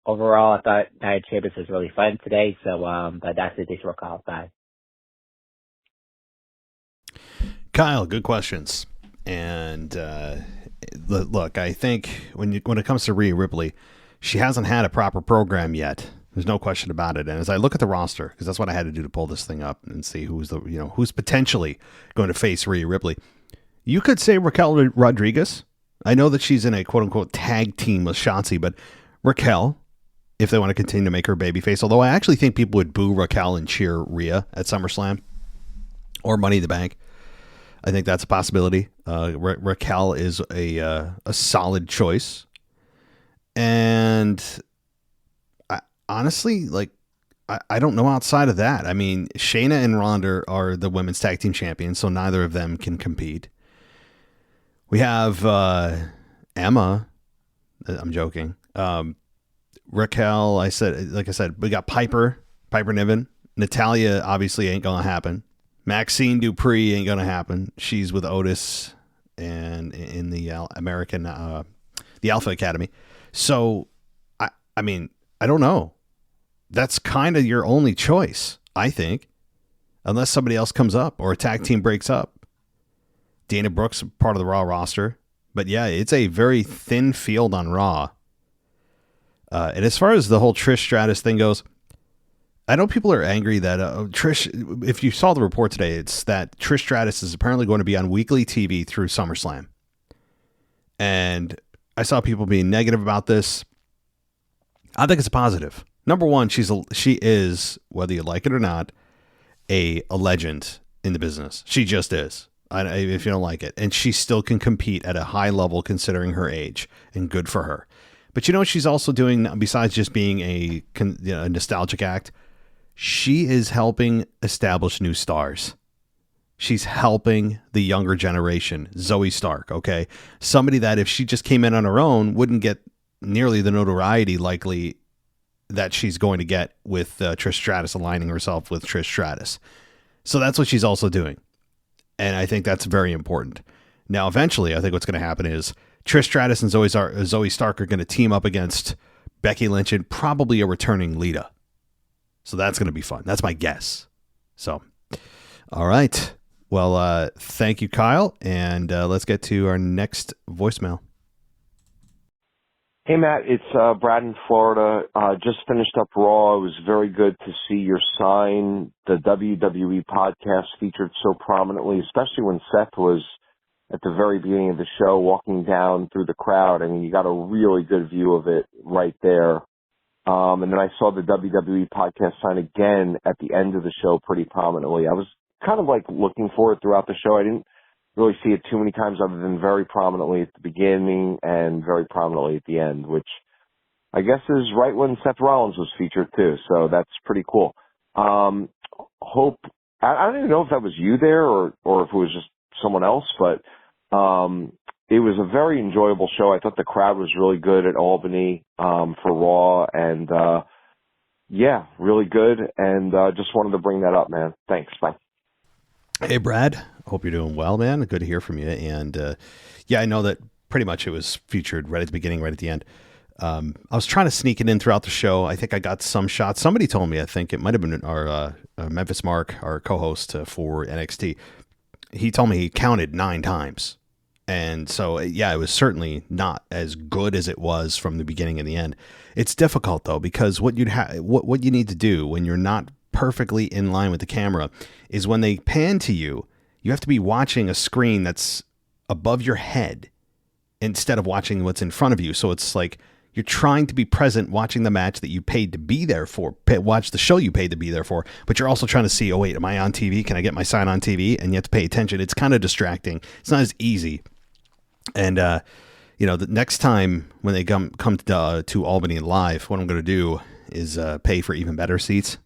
S7: overall, I thought Night of Champions was really fun today. So, but that's the additional call. Bye.
S4: Kyle, good questions. And look, I think when it comes to Rhea Ripley, she hasn't had a proper program yet. There's no question about it. And as I look at the roster, because that's what I had to do to pull this thing up and see who's potentially going to face Rhea Ripley. You could say Raquel Rodriguez. I know that she's in a quote-unquote tag team with Shotzi, but Raquel, if they want to continue to make her babyface, although I actually think people would boo Raquel and cheer Rhea at SummerSlam or Money in the Bank. I think that's a possibility. Raquel is a solid choice. And honestly, I don't know outside of that. I mean, Shayna and Ronda are the women's tag team champions, so neither of them can compete. We have Emma. I'm joking. Raquel, like I said, we got Piper Niven. Natalia obviously ain't going to happen. Maxine Dupree ain't going to happen. She's with Otis and in the American, the Alpha Academy. So, I mean, I don't know. That's kind of your only choice, I think, unless somebody else comes up or a tag team breaks up. Dana Brooks, part of the Raw roster. But yeah, it's a very thin field on Raw. And as far as the whole Trish Stratus thing goes, I know people are angry that Trish, if you saw the report today, it's that Trish Stratus is apparently going to be on weekly TV through SummerSlam. And I saw people being negative about this. I think it's a positive. Number one, she is, whether you like it or not, a legend in the business. She just is. If you don't like it. And she still can compete at a high level considering her age, and good for her. But you know what she's also doing besides just being a nostalgic act? She is helping establish new stars. She's helping the younger generation. Zoe Stark, okay? Somebody that if she just came in on her own wouldn't get nearly the notoriety likely that she's going to get with Trish Stratus aligning herself with Trish Stratus. So that's what she's also doing. And I think that's very important. Now, eventually, I think what's going to happen is Trish Stratus and Zoe Stark are going to team up against Becky Lynch and probably a returning Lita. So that's going to be fun. That's my guess. So, all right. Well, thank you, Kyle. And let's get to our next voicemail.
S8: Hey, Matt. It's Brad in Florida. Just finished up Raw. It was very good to see your sign, the WWE podcast, featured so prominently, especially when Seth was at the very beginning of the show walking down through the crowd. I mean, you got a really good view of it right there. And then I saw the WWE podcast sign again at the end of the show pretty prominently. I was kind of like looking for it throughout the show. I didn't really see it too many times other than very prominently at the beginning and very prominently at the end, which I guess is right when Seth Rollins was featured too. So that's pretty cool. I don't even know if that was you there or if it was just someone else, but it was a very enjoyable show. I thought the crowd was really good at Albany for Raw, and yeah, really good. And just wanted to bring that up, man. Thanks. Bye.
S4: Hey, Brad. Hope you're doing well, man. Good to hear from you. And yeah, I know that pretty much it was featured right at the beginning, right at the end. I was trying to sneak it in throughout the show. I think I got some shots. Somebody told me, I think it might have been our Memphis Mark, our co-host for NXT. He told me he counted 9 times. And so, yeah, it was certainly not as good as it was from the beginning and the end. It's difficult, though, because what you need to do when you're not perfectly in line with the camera is when they pan to you, you have to be watching a screen that's above your head instead of watching what's in front of you. So it's like you're trying to be present watching the match that you paid to be there for, watch the show you paid to be there for, but you're also trying to see, oh, wait, am I on TV? Can I get my sign on TV? And you have to pay attention. It's kind of distracting. It's not as easy. And, the next time when they come to Albany live, what I'm going to do is pay for even better seats.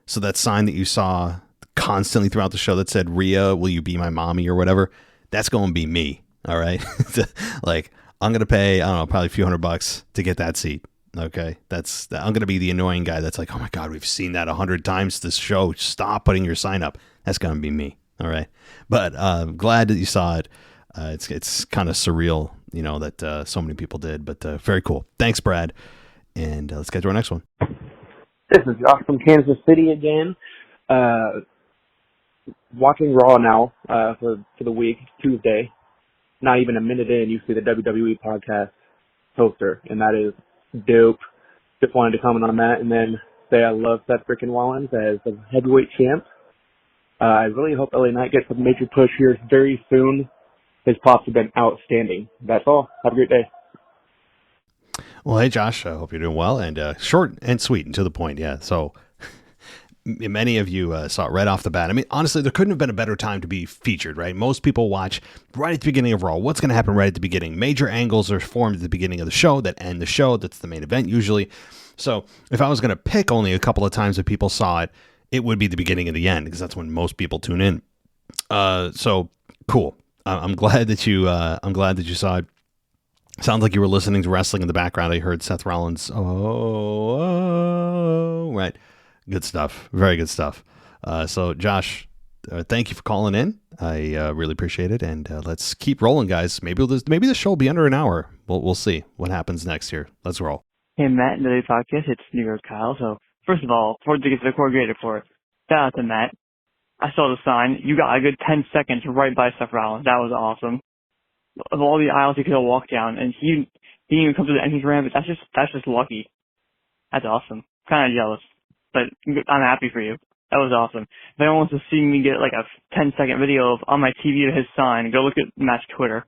S4: So that sign that you saw constantly throughout the show that said, Rhea, will you be my mommy or whatever? That's going to be me. All right. Like, I'm going to pay, I don't know, probably a few $100 to get that seat. Okay. I'm going to be the annoying guy that's like, oh my God, we've seen that 100 times this show. Stop putting your sign up. That's going to be me. All right. But I'm glad that you saw it. It's kind of surreal, that so many people did, but very cool. Thanks, Brad. And let's get to our next one.
S9: This is Josh from Kansas City again. Watching Raw now for the week, Tuesday. Not even a minute in, you see the WWE podcast poster, and that is dope. Just wanted to comment on that and then say I love Seth freaking Rollins as the heavyweight champ. I really hope LA Knight gets a major push here very soon. His pops have been outstanding. That's all. Have a great day.
S4: Well, hey, Josh, I hope you're doing well, and short and sweet and to the point. Yeah. So many of you saw it right off the bat. I mean, honestly, there couldn't have been a better time to be featured, right? Most people watch right at the beginning of Raw. What's going to happen right at the beginning? Major angles are formed at the beginning of the show that end the show. That's the main event usually. So if I was going to pick only a couple of times that people saw it, it would be the beginning and the end because that's when most people tune in. So cool. I'm glad that you saw it. Sounds like you were listening to wrestling in the background. I heard Seth Rollins. Oh, right. Good stuff. Very good stuff. So Josh, thank you for calling in. I really appreciate it. And let's keep rolling, guys. Maybe the show will be under an hour. We'll see what happens next here. Let's roll.
S10: Hey, Matt and the podcast. It's New York Kyle. So first of all, before we get to the coordinator for it, shout out to Matt. I saw the sign. You got a good 10 seconds right by Seth Rollins. That was awesome. Of all the aisles he could have walked down, and he didn't even come to the entrance ramp. That's just lucky. That's awesome. Kind of jealous, but I'm happy for you. That was awesome. If anyone wants to see me get like a 10-second video of on my TV to his sign, go look at Matt's Twitter.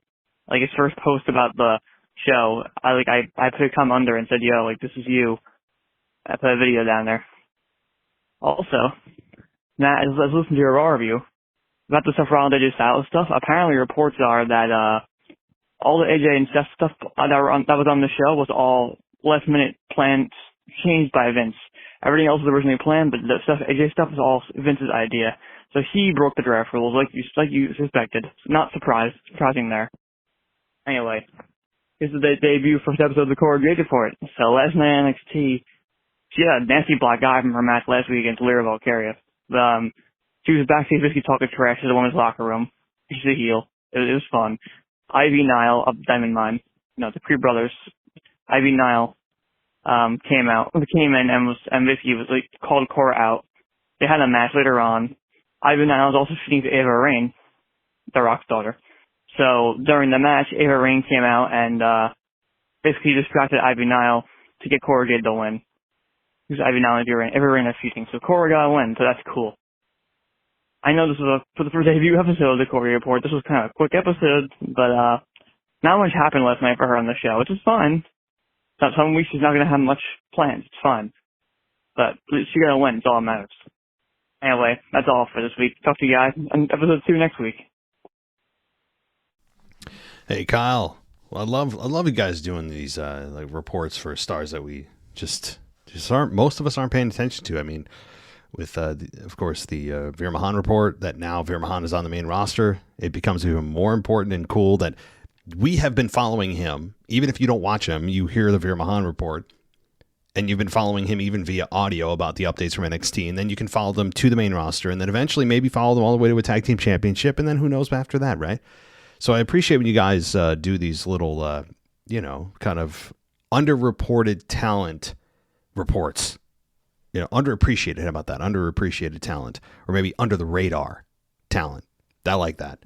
S10: Like his first post about the show, I put a comment under and said, "Yo, like this is you." I put a video down there. Also, Matt, let's listen to your Raw review about the Seth Rollins AJ Styles stuff. Apparently, reports are that all the AJ and Seth stuff that was on the show was all last minute plans changed by Vince. Everything else was originally planned, but the stuff AJ stuff was all Vince's idea. So he broke the draft rules like you suspected. Not surprising there. Anyway, this is the debut first episode of the Corrugated for it. So last night on NXT, she had a nasty black eye from her match last week against Lyra Valkyria. She was backstage basically talking trash to the women's locker room. She's a heel. It was fun. Ivy Nile of Diamond Mine, the Creed brothers. Ivy Nile came in and basically was like called Cora out. They had a match later on. Ivy Nile was also feuding to Ava Raine, The Rock's daughter. So during the match, Ava Raine came out and basically distracted Ivy Nile to get Corrugated to win. Because Ivy Nile and Ava Raine are feuding, so Cora got a win, so that's cool. I know this was for the first debut episode of the Corey Report. This was kind of a quick episode, but not much happened last night for her on the show, which is fine. Some weeks she's not going to have much plans. It's fine. But she got to win. It's all that matters. Anyway, that's all for this week. Talk to you guys on episode 2 next week.
S4: Hey, Kyle. Well, I love you guys doing these like reports for stars that we just aren't. Most of us aren't paying attention to. I mean, with, of course, the Veer Mahan report that now Veer Mahan is on the main roster, it becomes even more important and cool that we have been following him. Even if you don't watch him, you hear the Veer Mahan report, and you've been following him even via audio about the updates from NXT, and then you can follow them to the main roster, and then eventually maybe follow them all the way to a tag team championship, and then who knows after that, right? So I appreciate when you guys do these little, kind of underreported talent reports. Underappreciated. How about that? Underappreciated talent, or maybe under the radar talent. I like that.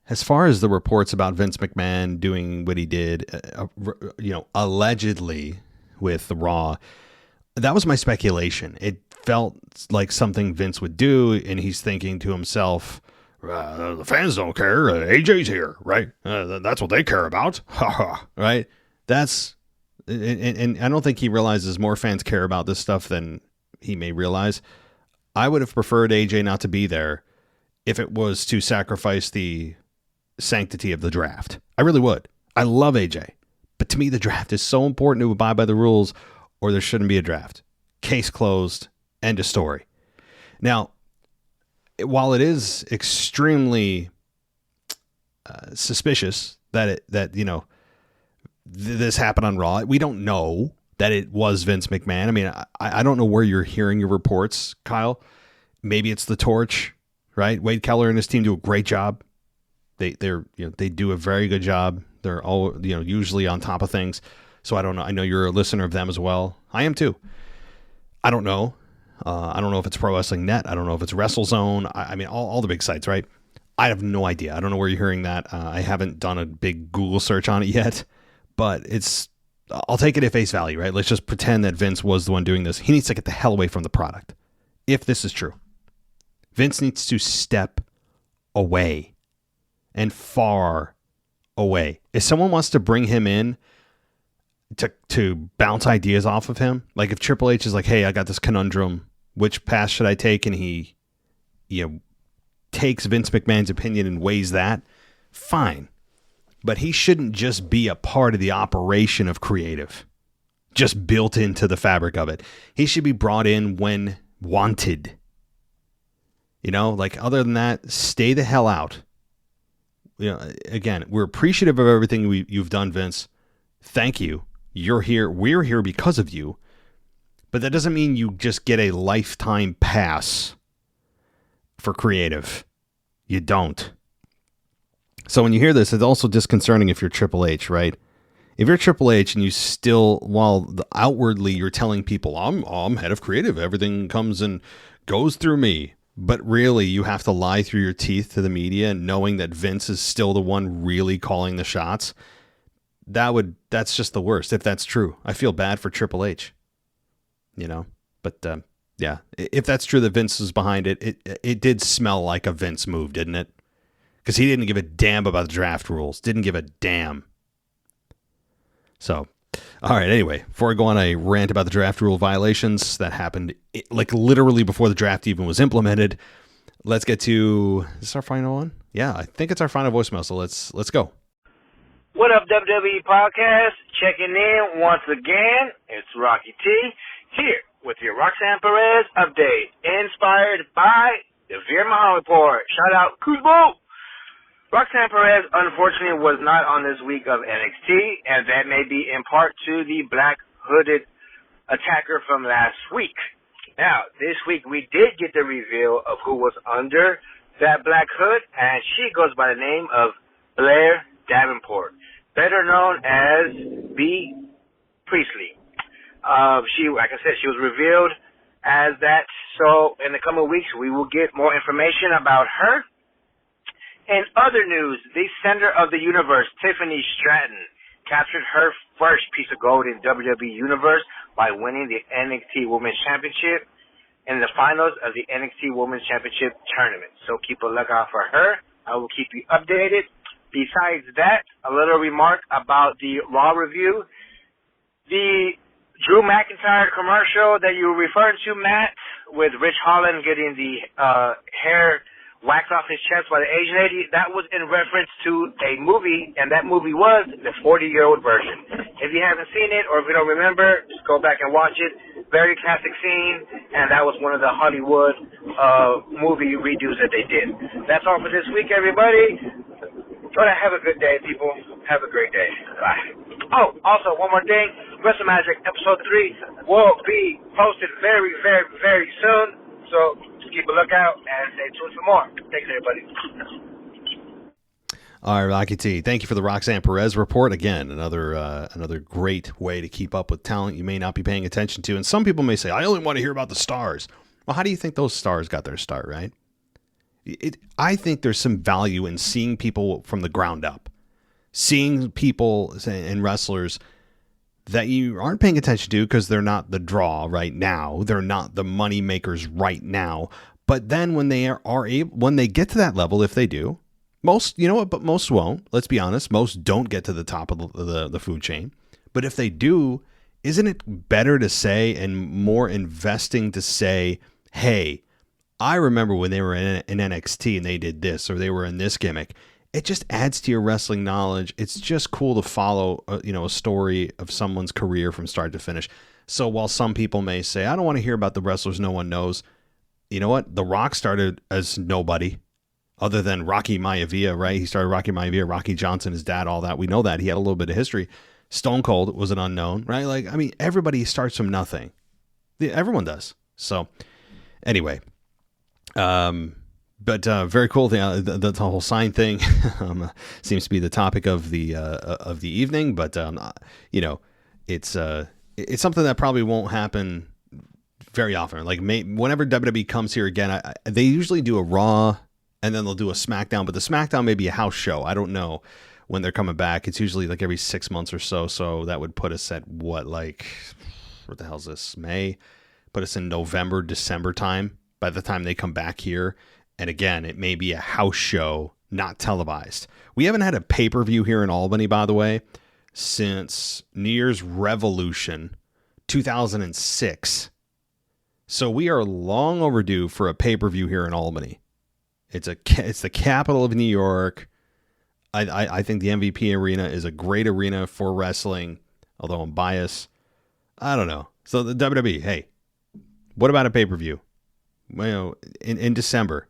S4: As far as the reports about Vince McMahon doing what he did, allegedly with the Raw, that was my speculation. It felt like something Vince would do, and he's thinking to himself, the fans don't care. AJ's here, right? That's what they care about. Right? And I don't think he realizes more fans care about this stuff than he may realize. I would have preferred AJ not to be there if it was to sacrifice the sanctity of the draft. I really would. I love AJ. But to me, the draft is so important to abide by the rules, or there shouldn't be a draft. Case closed. End of story. Now, while it is extremely suspicious that this happened on Raw, we don't know that it was Vince McMahon. I mean, I don't know where you're hearing your reports, Kyle. Maybe it's the Torch, right? Wade Keller and his team do a great job. They do a very good job. They're all usually on top of things. So I don't know. I know you're a listener of them as well. I am too. I don't know. I don't know if it's Pro Wrestling Net. I don't know if it's WrestleZone. I mean, all the big sites, right? I have no idea. I don't know where you're hearing that. I haven't done a big Google search on it yet, but I'll take it at face value, right? Let's just pretend that Vince was the one doing this. He needs to get the hell away from the product. If this is true, Vince needs to step away and far away. If someone wants to bring him in to bounce ideas off of him, like if Triple H is like, hey, I got this conundrum, which path should I take? And he, takes Vince McMahon's opinion and weighs that, fine. But he shouldn't just be a part of the operation of creative, just built into the fabric of it. He should be brought in when wanted. Other than that, stay the hell out. Again, we're appreciative of everything you've done, Vince. Thank you. You're here. We're here because of you. But that doesn't mean you just get a lifetime pass for creative. You don't. So when you hear this, it's also disconcerting if you're Triple H, right? If you're Triple H and you still, while outwardly you're telling people, I'm head of creative, everything comes and goes through me. But really, you have to lie through your teeth to the media, knowing that Vince is still the one really calling the shots. that's just the worst if that's true. I feel bad for Triple H, but yeah, if that's true that Vince was behind it, it did smell like a Vince move, didn't it? Because he didn't give a damn about the draft rules. Didn't give a damn. So, all right, anyway, before I go on a rant about the draft rule violations that happened like literally before the draft even was implemented, let's get to, is this our final one? Yeah, I think it's our final voicemail, so let's go.
S11: What up, WWE Podcast? Checking in once again. It's Rocky T here with your Roxanne Perez update, inspired by the Veer Mahan Report. Shout out Kuzmo! Roxanne Perez, unfortunately, was not on this week of NXT, and that may be in part to the black hooded attacker from last week. Now, this week we did get the reveal of who was under that black hood, and she goes by the name of Blair Davenport, better known as B. Priestley. She, like I said, she was revealed as that, so in the coming weeks we will get more information about her. In other news, the center of the universe, Tiffany Stratton, captured her first piece of gold in WWE Universe by winning the NXT Women's Championship in the finals of the NXT Women's Championship tournament. So keep a lookout for her. I will keep you updated. Besides that, a little remark about the Raw review. The Drew McIntyre commercial that you were referring to, Matt, with Rich Holland getting the hair waxed off his chest by the Asian lady, that was in reference to a movie, and that movie was the 40-year-old version. If you haven't seen it, or if you don't remember, just go back and watch it. Very classic scene, and that was one of the Hollywood movie redos that they did. That's all for this week, everybody. Try to have a good day, people. Have a great day. Bye. Oh, also, one more thing. Wrestle Magic Episode 3 will be posted very, very, very soon. So keep a lookout and stay tuned for more. Thanks, everybody.
S4: All right, Rocky T, thank you for the Roxanne Perez report. Again, another great way to keep up with talent you may not be paying attention to. And some people may say, I only want to hear about the stars. Well, how do you think those stars got their start, right? I think there's some value in seeing people from the ground up. Seeing people and wrestlers that you aren't paying attention to because they're not the draw right now. They're not the money makers right now. But then when they are able, when they get to that level, if they do, most, you know what, but most won't. Let's be honest. Most don't get to the top of the food chain. But if they do, isn't it better to say and more investing to say, hey, I remember when they were in NXT and they did this, or they were in this gimmick. It just adds to your wrestling knowledge. It's just cool to follow, a story of someone's career from start to finish. So while some people may say, I don't want to hear about the wrestlers no one knows, you know what? The Rock started as nobody other than Rocky Maivia, right? He started Rocky Maivia, Rocky Johnson, his dad, all that. We know that. He had a little bit of history. Stone Cold was an unknown, right? Like, I mean, everybody starts from nothing. Everyone does. So anyway, but very cool thing. The whole sign thing seems to be the topic of the evening. But it's something that probably won't happen very often. Like whenever WWE comes here again, they usually do a Raw and then they'll do a SmackDown. But the SmackDown may be a house show. I don't know when they're coming back. It's usually like every 6 months or so. So that would put us at what the hell is this? May? Put us in November, December time by the time they come back here. And again, it may be a house show, not televised. We haven't had a pay-per-view here in Albany, by the way, since New Year's Revolution 2006. So we are long overdue for a pay-per-view here in Albany. It's the capital of New York. I think the MVP arena is a great arena for wrestling, although I'm biased. I don't know. So the WWE, hey, what about a pay-per-view? In December.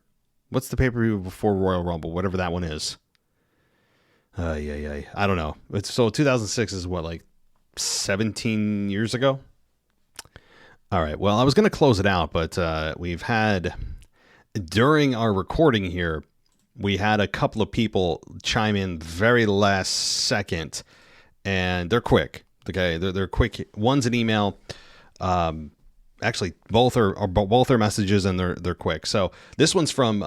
S4: What's the pay-per-view before Royal Rumble? Whatever that one is. I don't know. So 2006 is what, like 17 years ago? All right. Well, I was going to close it out, but we've had, during our recording here, we had a couple of people chime in very last second, and they're quick. Okay, they're quick. One's an email. Actually, both are messages, and they're quick. So this one's from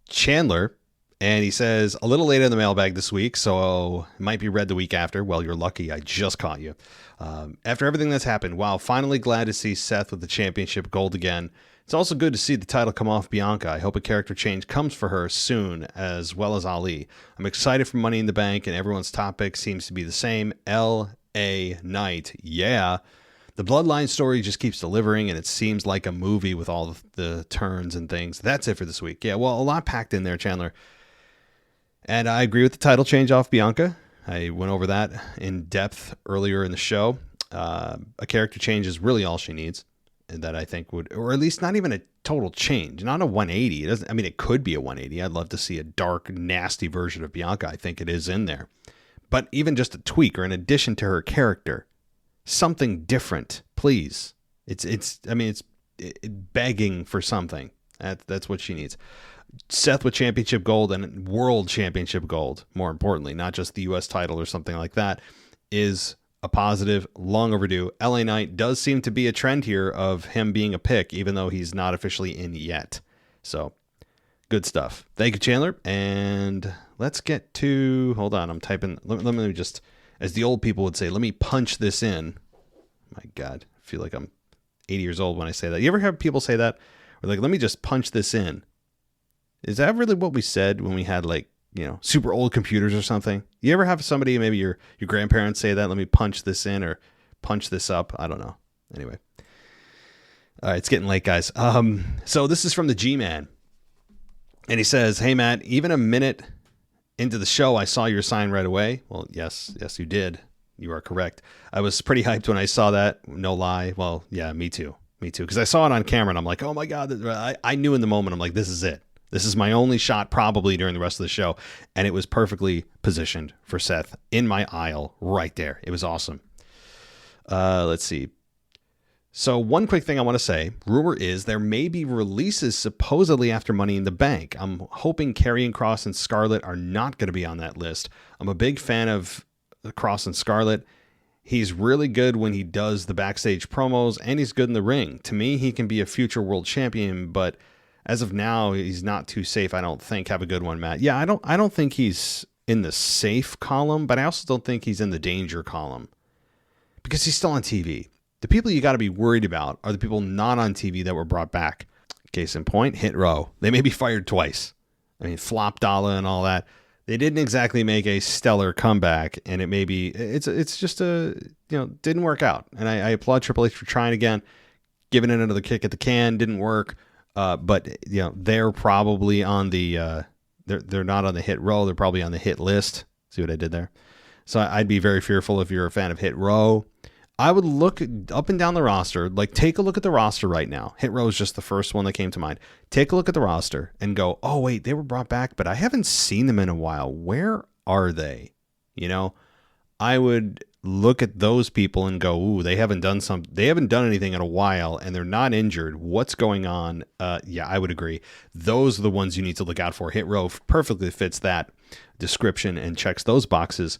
S4: Chandler, And he says, a little late in the mailbag this week, so it might be read the week after. Well, you're lucky. I just caught you. After everything that's happened, wow, finally glad to see Seth with the championship gold again. It's also good to see the title come off Bianca. I hope a character change comes for her soon, as well as Ali. I'm excited for Money in the Bank, and everyone's topic seems to be the same. L.A. Knight. Yeah. The Bloodline story just keeps delivering, and it seems like a movie with all the turns and things. That's it for this week. Yeah, well, a lot packed in there, Chandler. And I agree with the title change off Bianca. I went over that in depth earlier in the show. A character change is really all she needs. And that I think would, or at least not even a total change, not a 180. It doesn't, I mean, it could be a 180. I'd love to see a dark, nasty version of Bianca. I think it is in there. But even just a tweak or an addition to her character, something different, please. It's begging for something. That's what she needs. Seth with championship gold and world championship gold, more importantly, not just the U.S. title or something like that, is a positive, long overdue. LA Knight does seem to be a trend here of him being a pick, even though he's not officially in yet. So, good stuff. Thank you, Chandler. And let's get to, hold on, I'm typing, let me just, as the old people would say, let me punch this in. My God, I feel like I'm 80 years old when I say that. You ever have people say that? Or like, let me just punch this in. Is that really what we said when we had like, super old computers or something? You ever have somebody, maybe your grandparents say that, let me punch this in or punch this up? I don't know. Anyway. All right, it's getting late, guys. So this is from the G-Man. And he says, hey, Matt, even a minute into the show, I saw your sign right away. Well, yes, you did. You are correct. I was pretty hyped when I saw that. No lie. Well, yeah, me too. Because I saw it on camera and I'm like, oh my God. I knew in the moment, I'm like, this is it. This is my only shot probably during the rest of the show. And it was perfectly positioned for Seth in my aisle right there. It was awesome. Let's see. So one quick thing I want to say. Rumor is there may be releases supposedly after Money in the Bank. I'm hoping Karrion Kross and Scarlett are not going to be on that list. I'm a big fan of Kross and Scarlett. He's really good when he does the backstage promos, and he's good in the ring. To me, he can be a future world champion, but as of now, he's not too safe, I don't think. Have a good one, Matt. Yeah, I don't think he's in the safe column, but I also don't think he's in the danger column because he's still on TV. The people you got to be worried about are the people not on TV that were brought back. Case in point, Hit Row. They may be fired twice. I mean, Flop Dollar and all that. They didn't exactly make a stellar comeback, and it's just didn't work out. And I applaud Triple H for trying again, giving it another kick at the can, didn't work. But they're probably on the they're not on the Hit Row. They're probably on the hit list. See what I did there? So I'd be very fearful if you're a fan of Hit Row. I would look up and down the roster. Like, take a look at the roster right now. Hit Row is just the first one that came to mind. Take a look at the roster and go, oh wait, they were brought back, but I haven't seen them in a while. Where are they? I would look at those people and go, ooh, they haven't done anything in a while, and they're not injured. What's going on? Yeah, I would agree. Those are the ones you need to look out for. Hit Row perfectly fits that description and checks those boxes.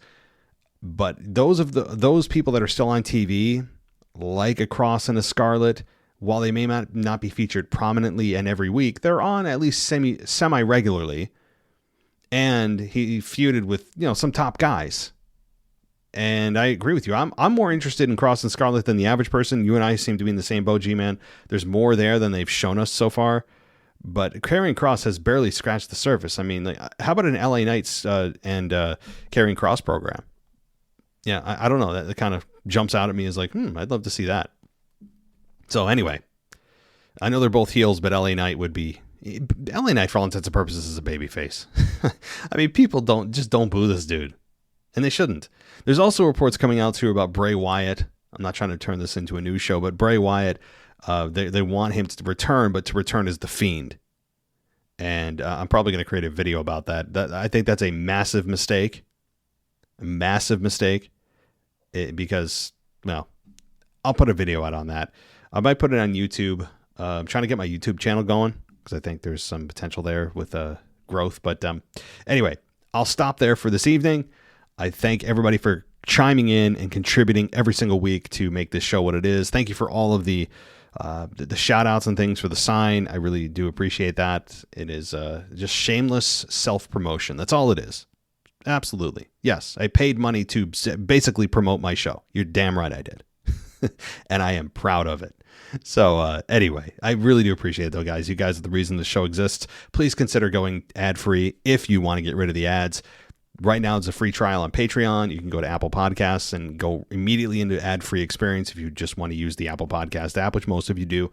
S4: But those people that are still on TV, like a Kross and a Scarlett, while they may not be featured prominently and every week, they're on at least semi regularly. And he feuded with some top guys. And I agree with you. I'm more interested in Kross and Scarlett than the average person. You and I seem to be in the same boat, G-Man. There's more there than they've shown us so far. But Karrion Kross has barely scratched the surface. I mean, how about an LA Knights and Karrion Kross program? Yeah, I don't know. That kind of jumps out at me as like, I'd love to see that. So anyway, I know they're both heels, but LA Knight would be... LA Knight, for all intents and purposes, is a babyface. I mean, people don't boo this dude. And they shouldn't. There's also reports coming out, too, about Bray Wyatt. I'm not trying to turn this into a news show, but Bray Wyatt, they want him to return, but to return as The Fiend. And I'm probably going to create a video about that. I think that's a massive mistake. A massive mistake. Because, well, I'll put a video out on that. I might put it on YouTube. I'm trying to get my YouTube channel going because I think there's some potential there with growth. But anyway, I'll stop there for this evening. I thank everybody for chiming in and contributing every single week to make this show what it is. Thank you for all of the the shout outs and things for the sign. I really do appreciate that. It is just shameless self-promotion. That's all it is. Absolutely. Yes, I paid money to basically promote my show. You're damn right I did. And I am proud of it. So anyway, I really do appreciate it though, guys. You guys are the reason the show exists. Please consider going ad-free if you want to get rid of the ads. Right now, it's a free trial on Patreon. You can go to Apple Podcasts and go immediately into ad-free experience if you just want to use the Apple Podcast app, which most of you do.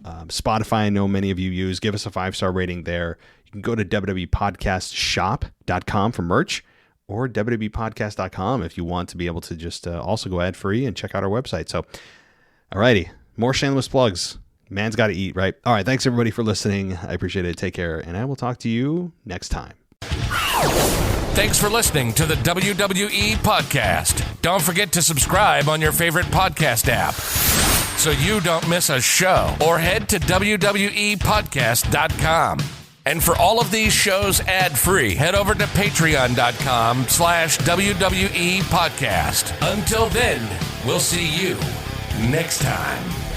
S4: Spotify, I know many of you use. Give us a 5-star rating there. You can go to www.podcastshop.com for merch, or www.podcast.com if you want to be able to just also go ad-free and check out our website. So, alrighty, more shameless plugs. Man's got to eat, right? All right, thanks everybody for listening. I appreciate it. Take care, and I will talk to you next time.
S12: Thanks for listening to the WWE Podcast. Don't forget to subscribe on your favorite podcast app so you don't miss a show, or head to wwepodcast.com. And for all of these shows ad-free, head over to patreon.com/WWE Podcast. Until then, we'll see you next time.